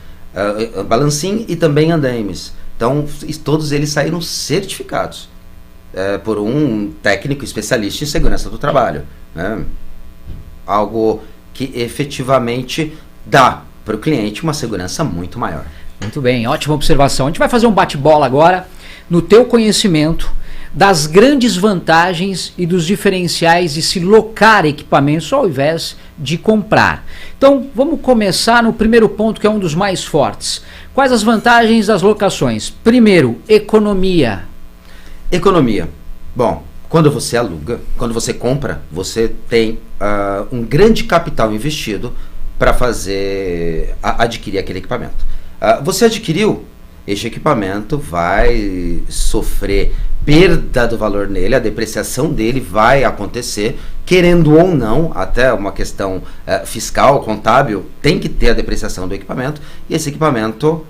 Balancim e também andaimes. Então, todos eles saíram certificados por um técnico especialista em segurança do trabalho, né? Algo que efetivamente dá para o cliente uma segurança muito maior. Muito bem, ótima observação. A gente vai fazer um bate-bola agora no teu conhecimento das grandes vantagens e dos diferenciais de se locar equipamentos ao invés de comprar. Então, vamos começar no primeiro ponto, que é um dos mais fortes. Quais as vantagens das locações? Primeiro, economia. Economia. Bom, quando você aluga, quando você compra, você tem um grande capital investido para adquirir aquele equipamento. Você adquiriu, este equipamento vai sofrer perda do valor nele, a depreciação dele vai acontecer, querendo ou não, até uma questão fiscal, contábil, tem que ter a depreciação do equipamento, e esse equipamento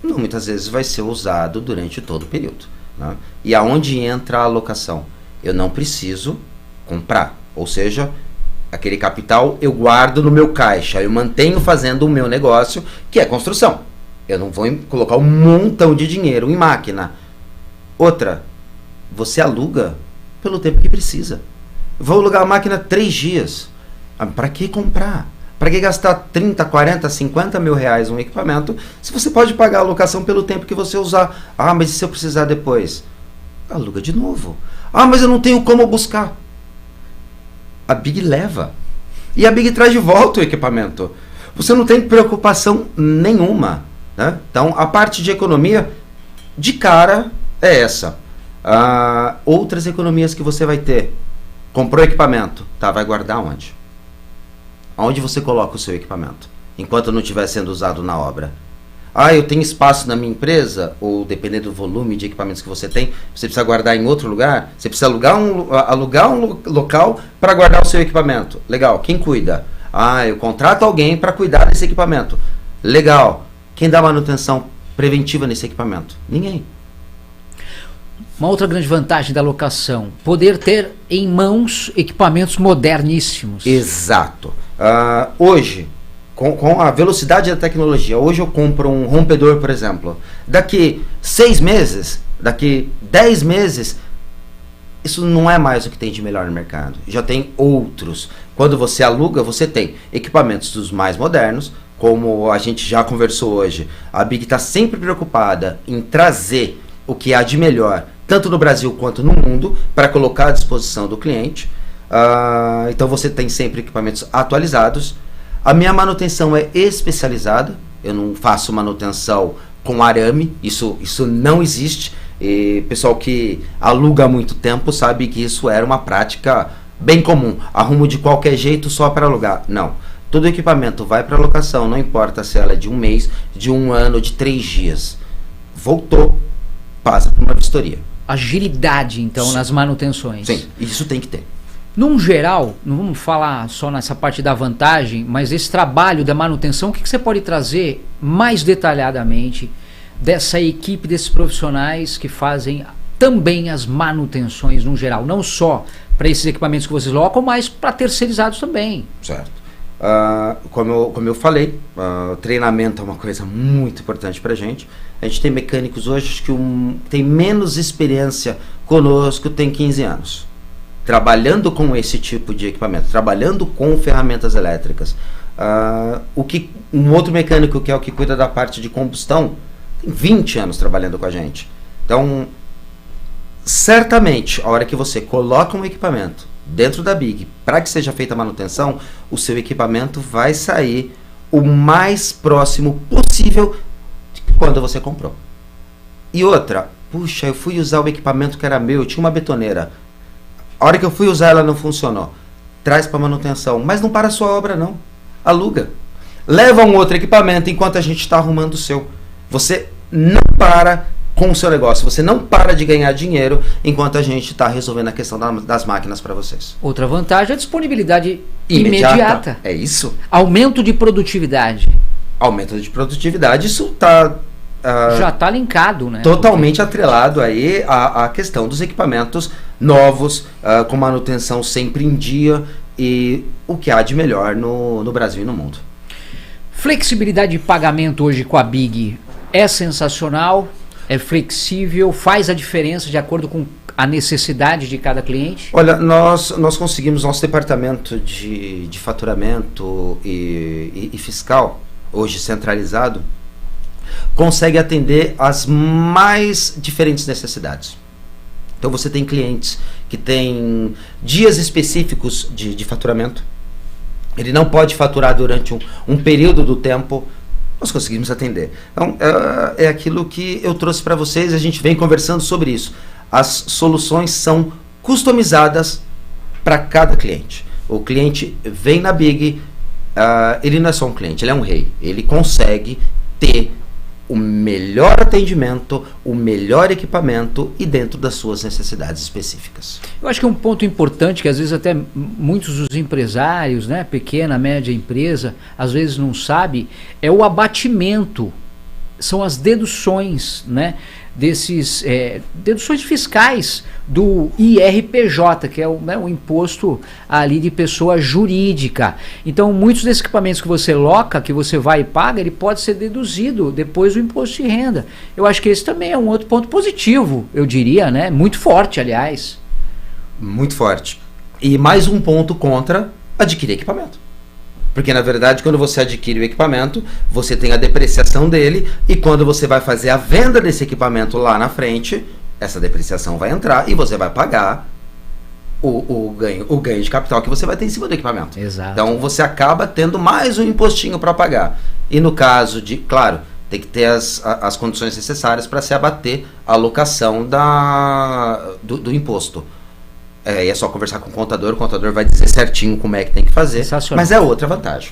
muitas vezes vai ser usado durante todo o período, né? E aonde entra a alocação? Eu não preciso comprar, ou seja, aquele capital eu guardo no meu caixa, eu mantenho fazendo o meu negócio, que é construção. Eu não vou colocar um montão de dinheiro em máquina. Outra, você aluga pelo tempo que precisa. Vou alugar a máquina 3 dias. Para que comprar? Para que gastar 30, 40, 50 mil reais um equipamento, se você pode pagar a locação pelo tempo que você usar? Ah, mas e se eu precisar depois? Aluga de novo. Ah, mas eu não tenho como buscar. A Big leva. E a Big traz de volta o equipamento. Você não tem preocupação nenhuma, né? Então, a parte de economia, de cara, é essa. Outras economias que você vai ter. Comprou equipamento, tá? Vai guardar onde? Onde você coloca o seu equipamento? Enquanto não estiver sendo usado na obra. Ah, eu tenho espaço na minha empresa, ou dependendo do volume de equipamentos que você tem, você precisa guardar em outro lugar? Você precisa alugar um local para guardar o seu equipamento. Legal, quem cuida? Ah, eu contrato alguém para cuidar desse equipamento. Legal, quem dá manutenção preventiva nesse equipamento? Ninguém. Uma outra grande vantagem da locação, poder ter em mãos equipamentos moderníssimos. Exato. Hoje, com a velocidade da tecnologia, hoje eu compro um rompedor, por exemplo. Daqui 6 meses, daqui 10 meses, isso não é mais o que tem de melhor no mercado. Já tem outros. Quando você aluga, você tem equipamentos dos mais modernos, como a gente já conversou hoje. A Big está sempre preocupada em trazer o que há de melhor, tanto no Brasil quanto no mundo, para colocar à disposição do cliente. Então você tem sempre equipamentos atualizados. A minha manutenção é especializada, eu não faço manutenção com arame, isso não existe. E pessoal que aluga há muito tempo sabe que isso era uma prática bem comum. Arrumo de qualquer jeito só para alugar. Não, todo equipamento vai para locação, não importa se ela é de 1 mês, de 1 ano, de 3 dias. Voltou, passa por uma vistoria. Agilidade, então, nas manutenções. Sim, isso tem que ter. Num geral, não vamos falar só nessa parte da vantagem, mas esse trabalho da manutenção, o que você pode trazer mais detalhadamente dessa equipe, desses profissionais que fazem também as manutenções no geral, não só para esses equipamentos que vocês locam, mas para terceirizados também? Certo. Como eu falei, treinamento é uma coisa muito importante para a gente. A gente tem mecânicos hoje que tem menos experiência conosco, tem 15 anos. Trabalhando com esse tipo de equipamento, trabalhando com ferramentas elétricas. Um outro mecânico, que é o que cuida da parte de combustão, tem 20 anos trabalhando com a gente. Então, certamente, a hora que você coloca um equipamento dentro da Big, para que seja feita a manutenção, o seu equipamento vai sair o mais próximo possível de quando você comprou. E outra, puxa, eu fui usar o equipamento que era meu, eu tinha uma betoneira. A hora que eu fui usar, ela não funcionou. Traz para manutenção. Mas não para a sua obra, não. Aluga. Leva um outro equipamento enquanto a gente está arrumando o seu. Você não para com o seu negócio. Você não para de ganhar dinheiro enquanto a gente está resolvendo a questão das máquinas para vocês. Outra vantagem é a disponibilidade imediata. É isso. Aumento de produtividade. Aumento de produtividade, isso está... já está linkado, né? Totalmente atrelado aí à questão dos equipamentos novos, com manutenção sempre em dia, e o que há de melhor no Brasil e no mundo. Flexibilidade de pagamento hoje com a Big é sensacional, é flexível, faz a diferença de acordo com a necessidade de cada cliente? Olha, nós conseguimos, nosso departamento de faturamento e fiscal, hoje centralizado, consegue atender as mais diferentes necessidades. Então você tem clientes que têm dias específicos de faturamento. Ele não pode faturar durante um período do tempo. Nós conseguimos atender. Então é aquilo que eu trouxe para vocês. A gente vem conversando sobre isso. As soluções são customizadas para cada cliente. O cliente vem na Big, ele não é só um cliente, ele é um rei. Ele consegue ter o melhor atendimento, o melhor equipamento e dentro das suas necessidades específicas. Eu acho que um ponto importante que às vezes até muitos dos empresários, né, pequena, média empresa, às vezes não sabe, é o abatimento, são as deduções, né, desses deduções fiscais do IRPJ, que é o imposto ali de pessoa jurídica. Então, muitos desses equipamentos que você loca, que você vai e paga, ele pode ser deduzido depois do imposto de renda. Eu acho que esse também é um outro ponto positivo, eu diria, né? Muito forte, aliás. Muito forte. E mais um ponto contra adquirir equipamento. Porque, na verdade, quando você adquire o equipamento, você tem a depreciação dele, e quando você vai fazer a venda desse equipamento lá na frente, essa depreciação vai entrar e você vai pagar o ganho de capital que você vai ter em cima do equipamento. Exato. Então, você acaba tendo mais um impostinho para pagar. E no caso de, claro, tem que ter as condições necessárias para se abater a alocação do imposto. E é só conversar com o contador vai dizer certinho como é que tem que fazer, mas é outra vantagem.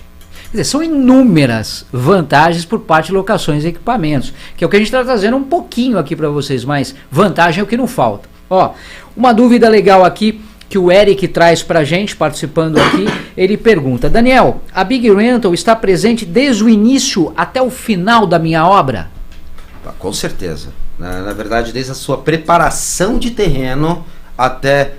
Quer dizer, são inúmeras vantagens por parte de locações e equipamentos, que é o que a gente está trazendo um pouquinho aqui para vocês, mas vantagem é o que não falta. Ó, uma dúvida legal aqui que o Eric traz para a gente, participando aqui, ele pergunta: Daniel, a Big Rental está presente desde o início até o final da minha obra? Com certeza. Na verdade, desde a sua preparação de terreno até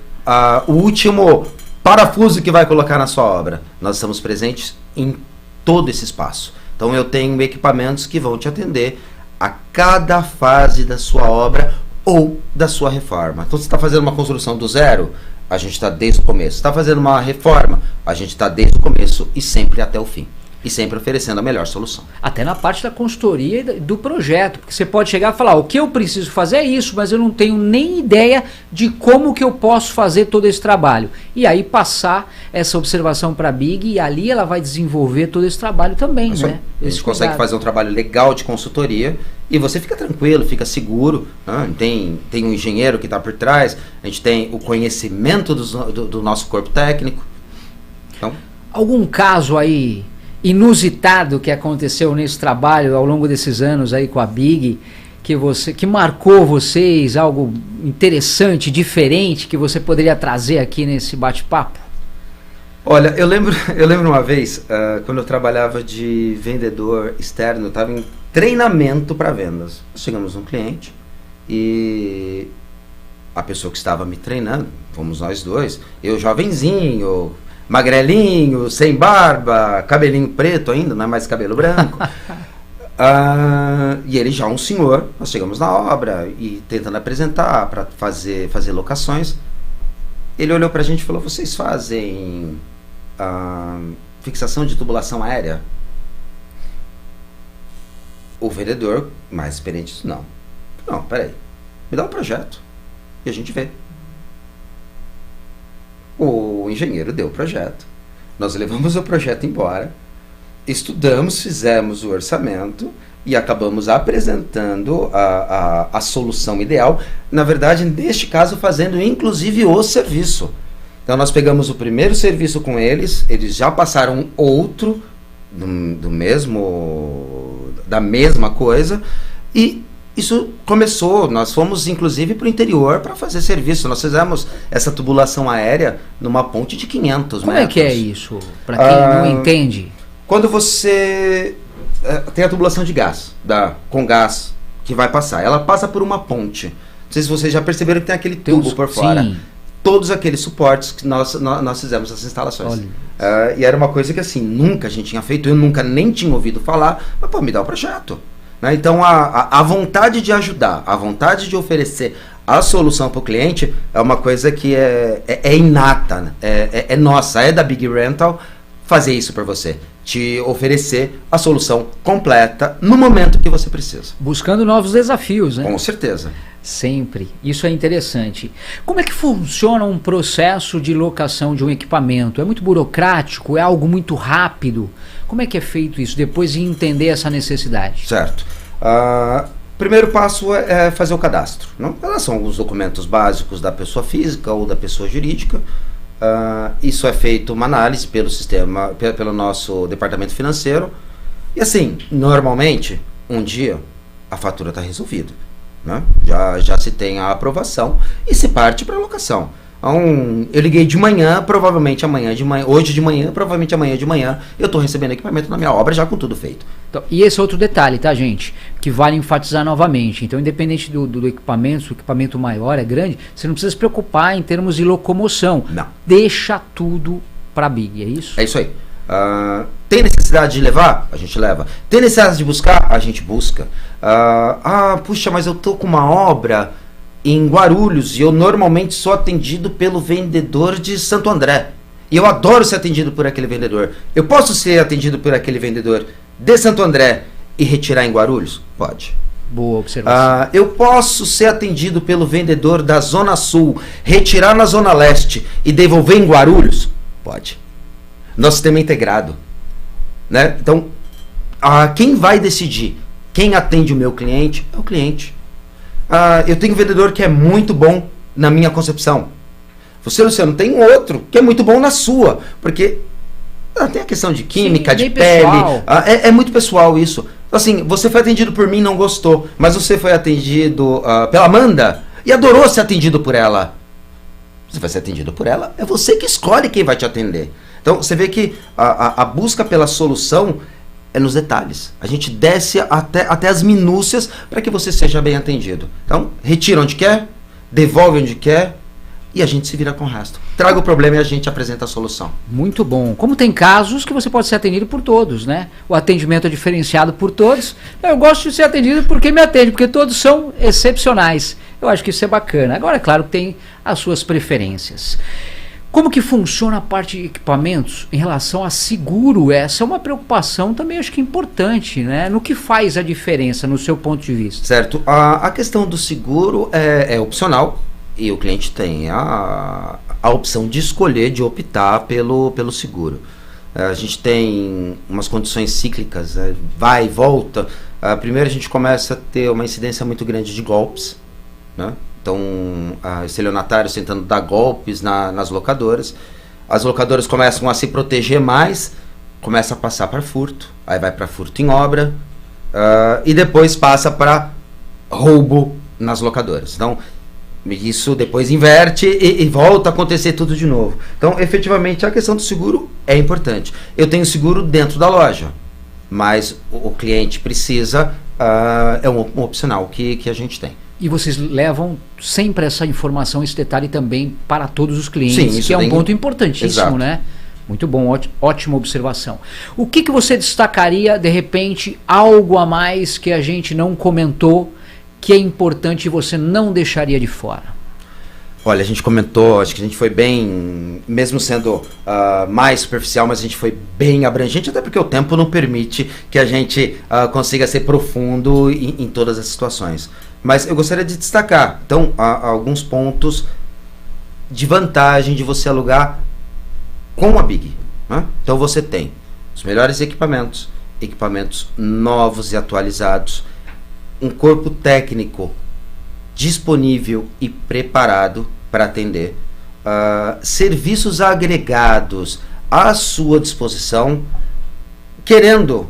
o último parafuso que vai colocar na sua obra. Nós estamos presentes em todo esse espaço. Então eu tenho equipamentos que vão te atender a cada fase da sua obra ou da sua reforma. Então você está fazendo uma construção do zero, a gente está desde o começo. Está fazendo uma reforma, a gente está desde o começo e sempre até o fim. E sempre oferecendo a melhor solução. Até na parte da consultoria e do projeto, porque você pode chegar e falar: o que eu preciso fazer é isso, mas eu não tenho nem ideia de como que eu posso fazer todo esse trabalho. E aí passar essa observação para a Big, e ali ela vai desenvolver todo esse trabalho também, né? A gente consegue fazer um trabalho legal de consultoria e você fica tranquilo, fica seguro, né? Tem um engenheiro que está por trás, a gente tem o conhecimento do nosso corpo técnico. Então, algum caso aí inusitado que aconteceu nesse trabalho ao longo desses anos aí com a Big, que marcou vocês, algo interessante, diferente, que você poderia trazer aqui nesse bate-papo? Olha, eu lembro uma vez, quando eu trabalhava de vendedor externo, eu estava em treinamento para vendas. Chegamos num cliente e a pessoa que estava me treinando, fomos nós dois, eu jovenzinho, magrelinho, sem barba, cabelinho preto ainda, não é mais cabelo branco. E ele já um senhor. Nós chegamos na obra e tentando apresentar para fazer locações. Ele olhou para a gente e falou: vocês fazem fixação de tubulação aérea? O vendedor mais experiente disse: não, peraí, me dá um projeto e a gente vê. O engenheiro deu o projeto, nós levamos o projeto embora, estudamos, fizemos o orçamento e acabamos apresentando a solução ideal, na verdade, neste caso, fazendo inclusive o serviço. Então nós pegamos o primeiro serviço com eles já passaram outro da mesma coisa, e isso começou, nós fomos inclusive para o interior para fazer serviço. Nós fizemos essa tubulação aérea numa ponte de 500 metros. Como é que é isso, para quem não entende? Quando você tem a tubulação de gás, com gás que vai passar, ela passa por uma ponte. Não sei se vocês já perceberam que tem aquele tubo por fora. Sim. Todos aqueles suportes que nós fizemos essas instalações. E era uma coisa que assim, nunca a gente tinha feito, eu nunca nem tinha ouvido falar, mas me dá o projeto. Então a vontade de ajudar, a vontade de oferecer a solução para o cliente é uma coisa que é inata, né? É nossa, é da Big Rental fazer isso para você, te oferecer a solução completa no momento que você precisa. Buscando novos desafios, né? Com certeza. Sempre. Isso é interessante. Como é que funciona um processo de locação de um equipamento? É muito burocrático? É algo muito rápido? Como é que é feito isso, depois de entender essa necessidade? Certo. Primeiro passo é fazer o cadastro. Não? São os documentos básicos da pessoa física ou da pessoa jurídica. Isso é feito uma análise pelo nosso departamento financeiro. E assim, normalmente, um dia a fatura está resolvida, né? Já se tem a aprovação e se parte para a locação. Então, eu liguei de manhã, provavelmente amanhã de manhã, hoje de manhã, provavelmente amanhã de manhã, eu estou recebendo equipamento na minha obra já com tudo feito. Então, e esse é outro detalhe, tá, gente? Que vale enfatizar novamente. Então, independente do equipamento, se o equipamento maior é grande, você não precisa se preocupar em termos de locomoção. Não. Deixa tudo para a Big, é isso? É isso aí. Tem necessidade de levar? A gente leva. Tem necessidade de buscar? A gente busca. Puxa, mas eu tô com uma obra em Guarulhos e eu normalmente sou atendido pelo vendedor de Santo André. E eu adoro ser atendido por aquele vendedor. Eu posso ser atendido por aquele vendedor de Santo André e retirar em Guarulhos? Pode. Boa observação. Eu posso ser atendido pelo vendedor da Zona Sul, retirar na Zona Leste e devolver em Guarulhos? Pode. Nosso sistema é integrado, né? Então, quem vai decidir quem atende o meu cliente é o cliente. Eu tenho um vendedor que é muito bom na minha concepção. Você, Luciano, tem um outro que é muito bom na sua, porque tem a questão de química, de pele. É muito pessoal isso. Assim, você foi atendido por mim, não gostou, mas você foi atendido pela Amanda e adorou ser atendido por ela. Você vai ser atendido por ela, é você que escolhe quem vai te atender. Então, você vê que a busca pela solução é nos detalhes. A gente desce até as minúcias para que você seja bem atendido. Então, retira onde quer, devolve onde quer e a gente se vira com o resto. Traga o problema e a gente apresenta a solução. Muito bom. Como tem casos que você pode ser atendido por todos, né? O atendimento é diferenciado por todos. Eu gosto de ser atendido por quem me atende, porque todos são excepcionais. Eu acho que isso é bacana. Agora, é claro que tem as suas preferências. Como que funciona a parte de equipamentos em relação a seguro? Essa é uma preocupação também, acho que importante, né? No que faz a diferença, no seu ponto de vista? Certo. A questão do seguro é opcional e o cliente tem a opção de escolher, de optar pelo seguro. A gente tem umas condições cíclicas, vai e volta. Primeiro a gente começa a ter uma incidência muito grande de golpes, né? Então, estelionatários tentando dar golpes nas locadoras. As locadoras começam a se proteger mais, começa a passar para furto, aí vai para furto em obra, e depois passa para roubo nas locadoras. Então, isso depois inverte e volta a acontecer tudo de novo. Então, efetivamente, a questão do seguro é importante. Eu tenho seguro dentro da loja, mas o cliente precisa, é um opcional que a gente tem. E vocês levam sempre essa informação, esse detalhe também para todos os clientes, sim, isso que é um ponto importantíssimo, exato, né? Muito bom, ótima observação. O que você destacaria, de repente, algo a mais que a gente não comentou, que é importante e você não deixaria de fora? Olha, a gente comentou, acho que a gente foi bem, mesmo sendo mais superficial, mas a gente foi bem abrangente, até porque o tempo não permite que a gente consiga ser profundo em todas as situações. Mas eu gostaria de destacar, então, alguns pontos de vantagem de você alugar com a Big, né? Então você tem os melhores equipamentos novos e atualizados, um corpo técnico disponível e preparado para atender, serviços agregados à sua disposição, querendo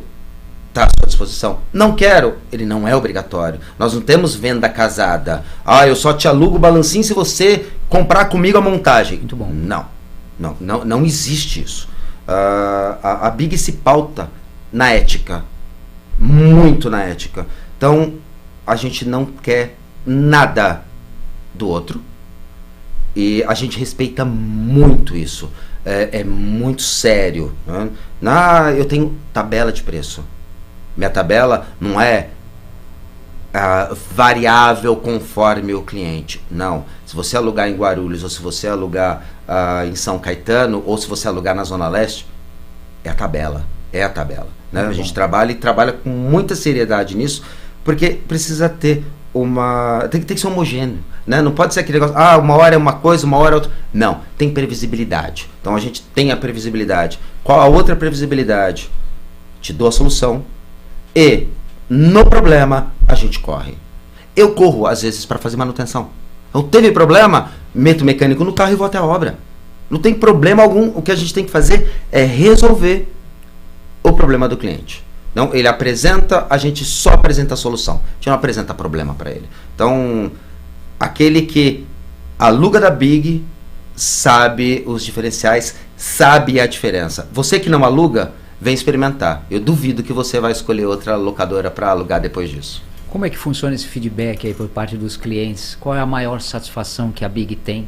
estar à sua disposição. Não quero, ele não é obrigatório. Nós não temos venda casada. Eu só te alugo o balancinho se você comprar comigo a montagem. Muito bom. Não existe isso. A Big se pauta na ética, muito na ética. Então, a gente não quer nada do outro e a gente respeita muito isso. É muito sério, né? Eu tenho tabela de preço. Minha tabela não é variável conforme o cliente. Não. Se você alugar em Guarulhos, ou se você alugar em São Caetano, ou se você alugar na Zona Leste, é a tabela. É a tabela, né? A gente trabalha com muita seriedade nisso, porque precisa ter tem que ser homogêneo, né? Não pode ser aquele negócio, uma hora é uma coisa, uma hora é outra. Não, tem previsibilidade. Então a gente tem a previsibilidade. Qual a outra previsibilidade? Te dou a solução e no problema a gente corre. Eu corro às vezes para fazer manutenção. Então teve problema, meto o mecânico no carro e vou até a obra. Não tem problema algum. O que a gente tem que fazer é resolver o problema do cliente. Não, ele apresenta, a gente só apresenta a solução. A gente não apresenta problema para ele. Então, aquele que aluga da Big sabe os diferenciais, sabe a diferença. Você que não aluga, vem experimentar. Eu duvido que você vai escolher outra locadora para alugar depois disso. Como é que funciona esse feedback aí por parte dos clientes? Qual é a maior satisfação que a Big tem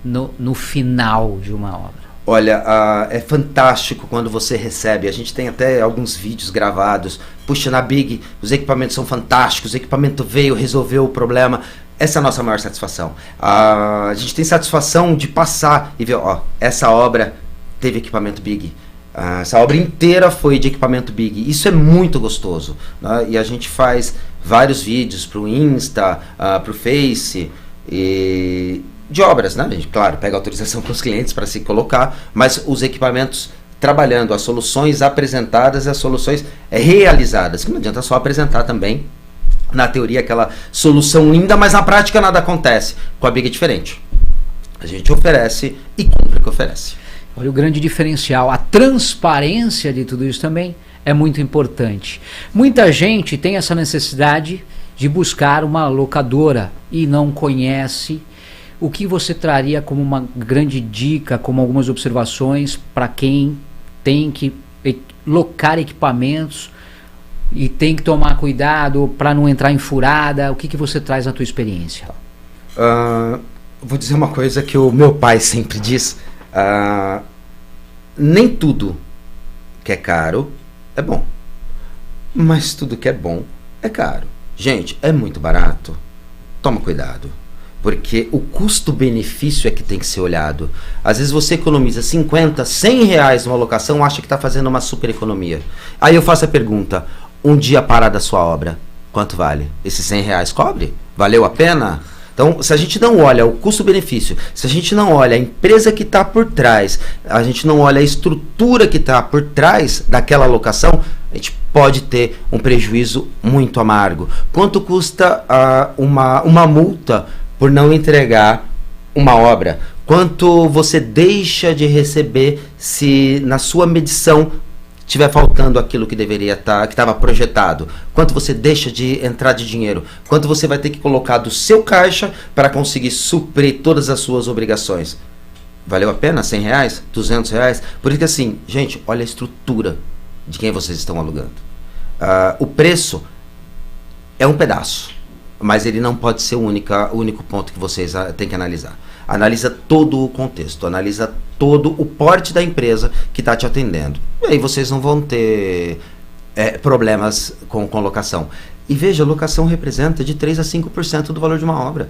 no final de uma obra? Olha, é fantástico quando você recebe. A gente tem até alguns vídeos gravados. Puxa, na Big, os equipamentos são fantásticos. O equipamento veio, resolveu o problema. Essa é a nossa maior satisfação. A gente tem satisfação de passar e ver, ó, essa obra teve equipamento Big. Essa obra inteira foi de equipamento Big. Isso é muito gostoso, né? E a gente faz vários vídeos para o Insta, para o Face, de obras, né? A gente, claro, pega autorização com os clientes para se colocar, mas os equipamentos trabalhando, as soluções apresentadas e as soluções realizadas, que não adianta só apresentar também, na teoria, aquela solução linda, mas na prática nada acontece. Com a Big é diferente. A gente oferece e cumpre o que oferece. Olha o grande diferencial, a transparência de tudo isso também é muito importante. Muita gente tem essa necessidade de buscar uma locadora e não conhece. O que você traria como uma grande dica, como algumas observações para quem tem que locar equipamentos e tem que tomar cuidado para não entrar em furada? O que você traz na tua experiência? Vou dizer uma coisa que o meu pai sempre diz. Nem tudo que é caro é bom, mas tudo que é bom é caro. Gente, é muito barato, toma cuidado, porque o custo-benefício é que tem que ser olhado. Às vezes você economiza 50, 100 reais numa locação, acha que está fazendo uma super economia. Aí eu faço a pergunta, um dia parada a sua obra, quanto vale? Esses 100 reais cobre? Valeu a pena? Então, se a gente não olha o custo-benefício, se a gente não olha a empresa que está por trás, a gente não olha a estrutura que está por trás daquela locação, a gente pode ter um prejuízo muito amargo. Quanto custa uma multa por não entregar uma obra? Quanto você deixa de receber se na sua medição estiver faltando aquilo que deveria estar, que estava projetado? Quanto você deixa de entrar de dinheiro? Quanto você vai ter que colocar do seu caixa para conseguir suprir todas as suas obrigações? Valeu a pena? 100 reais? 200 reais? Por isso que assim, gente, olha a estrutura de quem vocês estão alugando. O preço é um pedaço, mas ele não pode ser o único ponto que vocês têm que analisar. Analisa todo o contexto, analisa todo o porte da empresa que está te atendendo. E aí vocês não vão ter problemas com locação. E veja, a locação representa de 3 a 5% do valor de uma obra.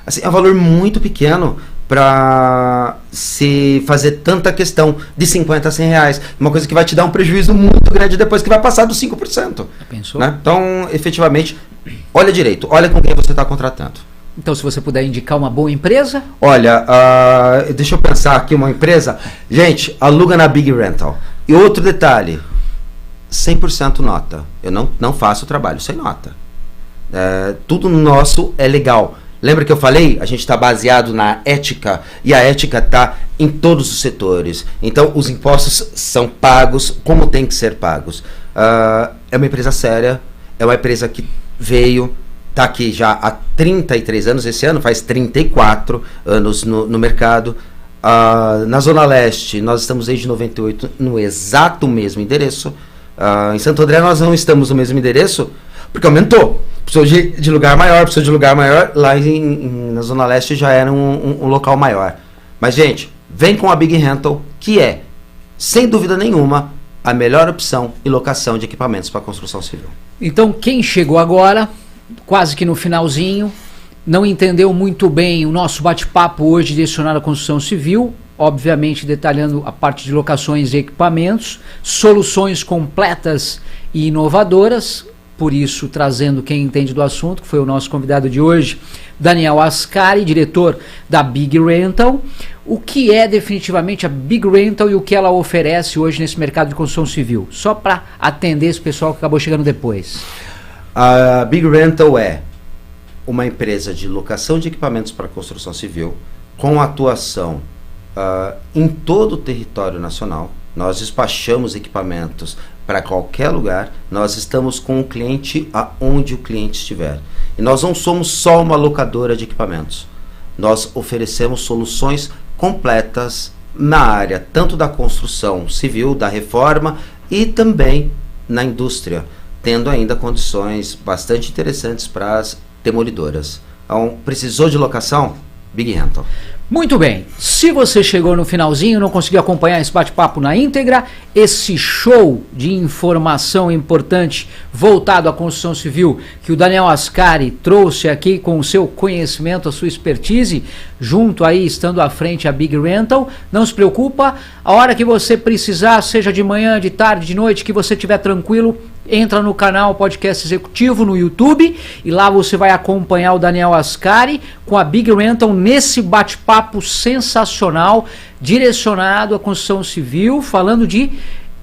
Assim, é um valor muito pequeno para se fazer tanta questão de 50 a 100 reais. Uma coisa que vai te dar um prejuízo muito grande depois que vai passar dos 5%. Pensou? Né? Então, efetivamente, olha direito, olha com quem você está contratando. Então, se você puder indicar uma boa empresa? Olha, deixa eu pensar aqui uma empresa. Gente, aluga na Big Rental. E outro detalhe, 100% nota. Eu não faço trabalho sem nota. Tudo nosso é legal. Lembra que eu falei? A gente está baseado na ética. E a ética está em todos os setores. Então, os impostos são pagos como tem que ser pagos. É uma empresa séria. É uma empresa que veio... Está aqui já há 33 anos, esse ano faz 34 anos no mercado. Na Zona Leste, nós estamos desde 98 no exato mesmo endereço. Em Santo André, nós não estamos no mesmo endereço, porque aumentou. Precisou de lugar maior, Lá na Zona Leste já era um local maior. Mas, gente, vem com a Big Rental, que é, sem dúvida nenhuma, a melhor opção em locação de equipamentos para construção civil. Então, quem chegou agora... quase que no finalzinho, não entendeu muito bem o nosso bate-papo hoje direcionado à construção civil, obviamente detalhando a parte de locações e equipamentos, soluções completas e inovadoras, por isso trazendo quem entende do assunto, que foi o nosso convidado de hoje, Daniel Ascari, diretor da Big Rental. O que é definitivamente a Big Rental e o que ela oferece hoje nesse mercado de construção civil? Só para atender esse pessoal que acabou chegando depois. A Big Rental é uma empresa de locação de equipamentos para construção civil com atuação em todo o território nacional. Nós despachamos equipamentos para qualquer lugar, nós estamos com o cliente aonde o cliente estiver. E nós não somos só uma locadora de equipamentos. Nós oferecemos soluções completas na área tanto da construção civil, da reforma e também na indústria, tendo ainda condições bastante interessantes para as demolidoras. Então, precisou de locação? Big Rental. Muito bem, se você chegou no finalzinho e não conseguiu acompanhar esse bate-papo na íntegra, esse show de informação importante voltado à construção civil que o Daniel Ascari trouxe aqui com o seu conhecimento, a sua expertise, junto aí, estando à frente a Big Rental, não se preocupa, a hora que você precisar, seja de manhã, de tarde, de noite, que você estiver tranquilo, entra no canal Podcast Executivo no YouTube e lá você vai acompanhar o Daniel Ascari com a Big Rental nesse bate-papo sensacional direcionado à construção civil, falando de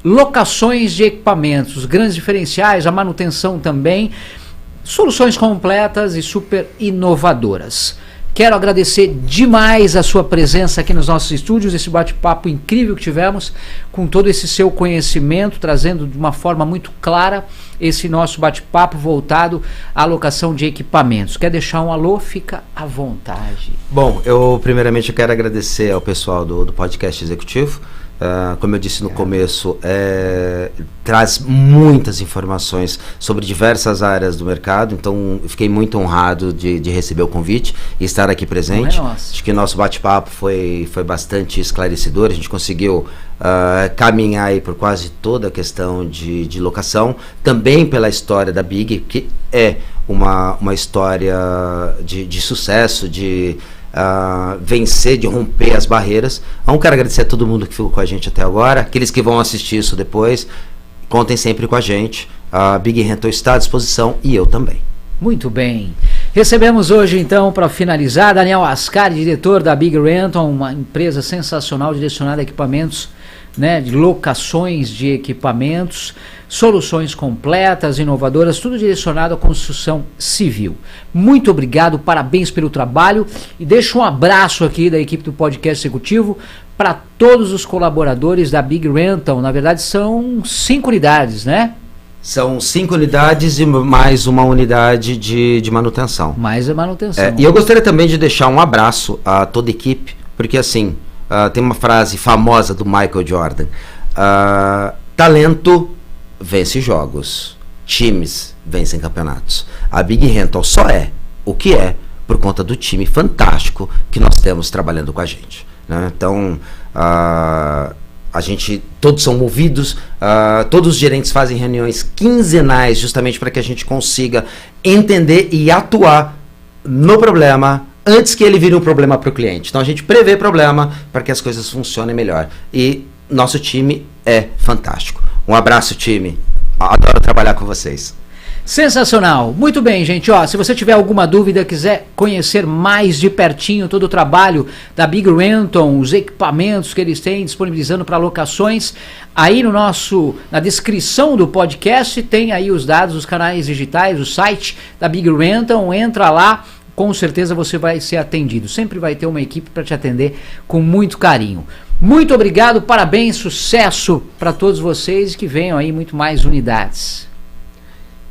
locações de equipamentos, grandes diferenciais, a manutenção também, soluções completas e super inovadoras. Quero agradecer demais a sua presença aqui nos nossos estúdios, esse bate-papo incrível que tivemos, com todo esse seu conhecimento, trazendo de uma forma muito clara esse nosso bate-papo voltado à alocação de equipamentos. Quer deixar um alô? Fica à vontade. Bom, primeiramente eu quero agradecer ao pessoal do Podcast Executivo. Como eu disse no começo, traz muitas informações sobre diversas áreas do mercado, então eu fiquei muito honrado de receber o convite e estar aqui presente. Acho que o nosso bate-papo foi bastante esclarecedor, a gente conseguiu caminhar aí por quase toda a questão de locação, também pela história da Big, que é uma história de sucesso, de vencer, de romper as barreiras. Então, quero agradecer a todo mundo que ficou com a gente até agora. Aqueles que vão assistir isso depois, contem sempre com a gente. A Big Rental está à disposição e eu também. Muito bem. Recebemos hoje, então, para finalizar, Daniel Ascari, diretor da Big Rental, uma empresa sensacional direcionada a equipamentos, né, de locações de equipamentos, soluções completas, inovadoras, tudo direcionado à construção civil. Muito obrigado, parabéns pelo trabalho e deixo um abraço aqui da equipe do Podcast Executivo para todos os colaboradores da Big Rental. Na verdade são 5 unidades, né? São 5 unidades e mais uma unidade de manutenção. Mais a manutenção. E eu gostaria também de deixar um abraço a toda a equipe, porque assim, tem uma frase famosa do Michael Jordan, talento vence jogos, times vencem campeonatos. A Big Rental só é o que é por conta do time fantástico que nós temos trabalhando com a gente, né? Então, a gente, todos são movidos, todos os gerentes fazem reuniões quinzenais justamente para que a gente consiga entender e atuar no problema antes que ele vire um problema para o cliente. Então a gente prevê problema para que as coisas funcionem melhor. E nosso time é fantástico. Um abraço, time. Adoro trabalhar com vocês. Sensacional. Muito bem, gente. Se você tiver alguma dúvida, quiser conhecer mais de pertinho todo o trabalho da Big Rental, os equipamentos que eles têm disponibilizando para locações, aí na descrição do podcast tem aí os dados, os canais digitais, o site da Big Rental. Entra lá, com certeza você vai ser atendido. Sempre vai ter uma equipe para te atender com muito carinho. Muito obrigado, parabéns, sucesso para todos vocês e que venham aí muito mais unidades.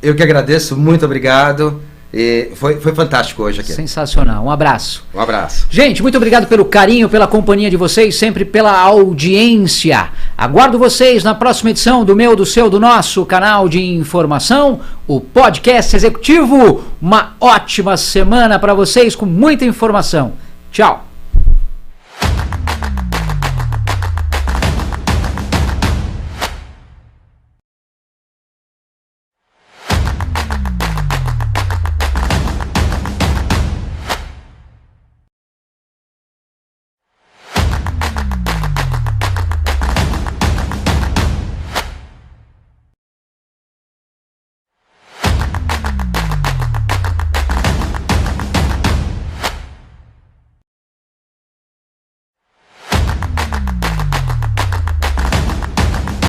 Eu que agradeço, muito obrigado. E foi fantástico hoje aqui. Sensacional, um abraço. Um abraço. Gente, muito obrigado pelo carinho, pela companhia de vocês, sempre pela audiência. Aguardo vocês na próxima edição do meu, do seu, do nosso canal de informação, o Podcast Executivo. Uma ótima semana para vocês com muita informação. Tchau.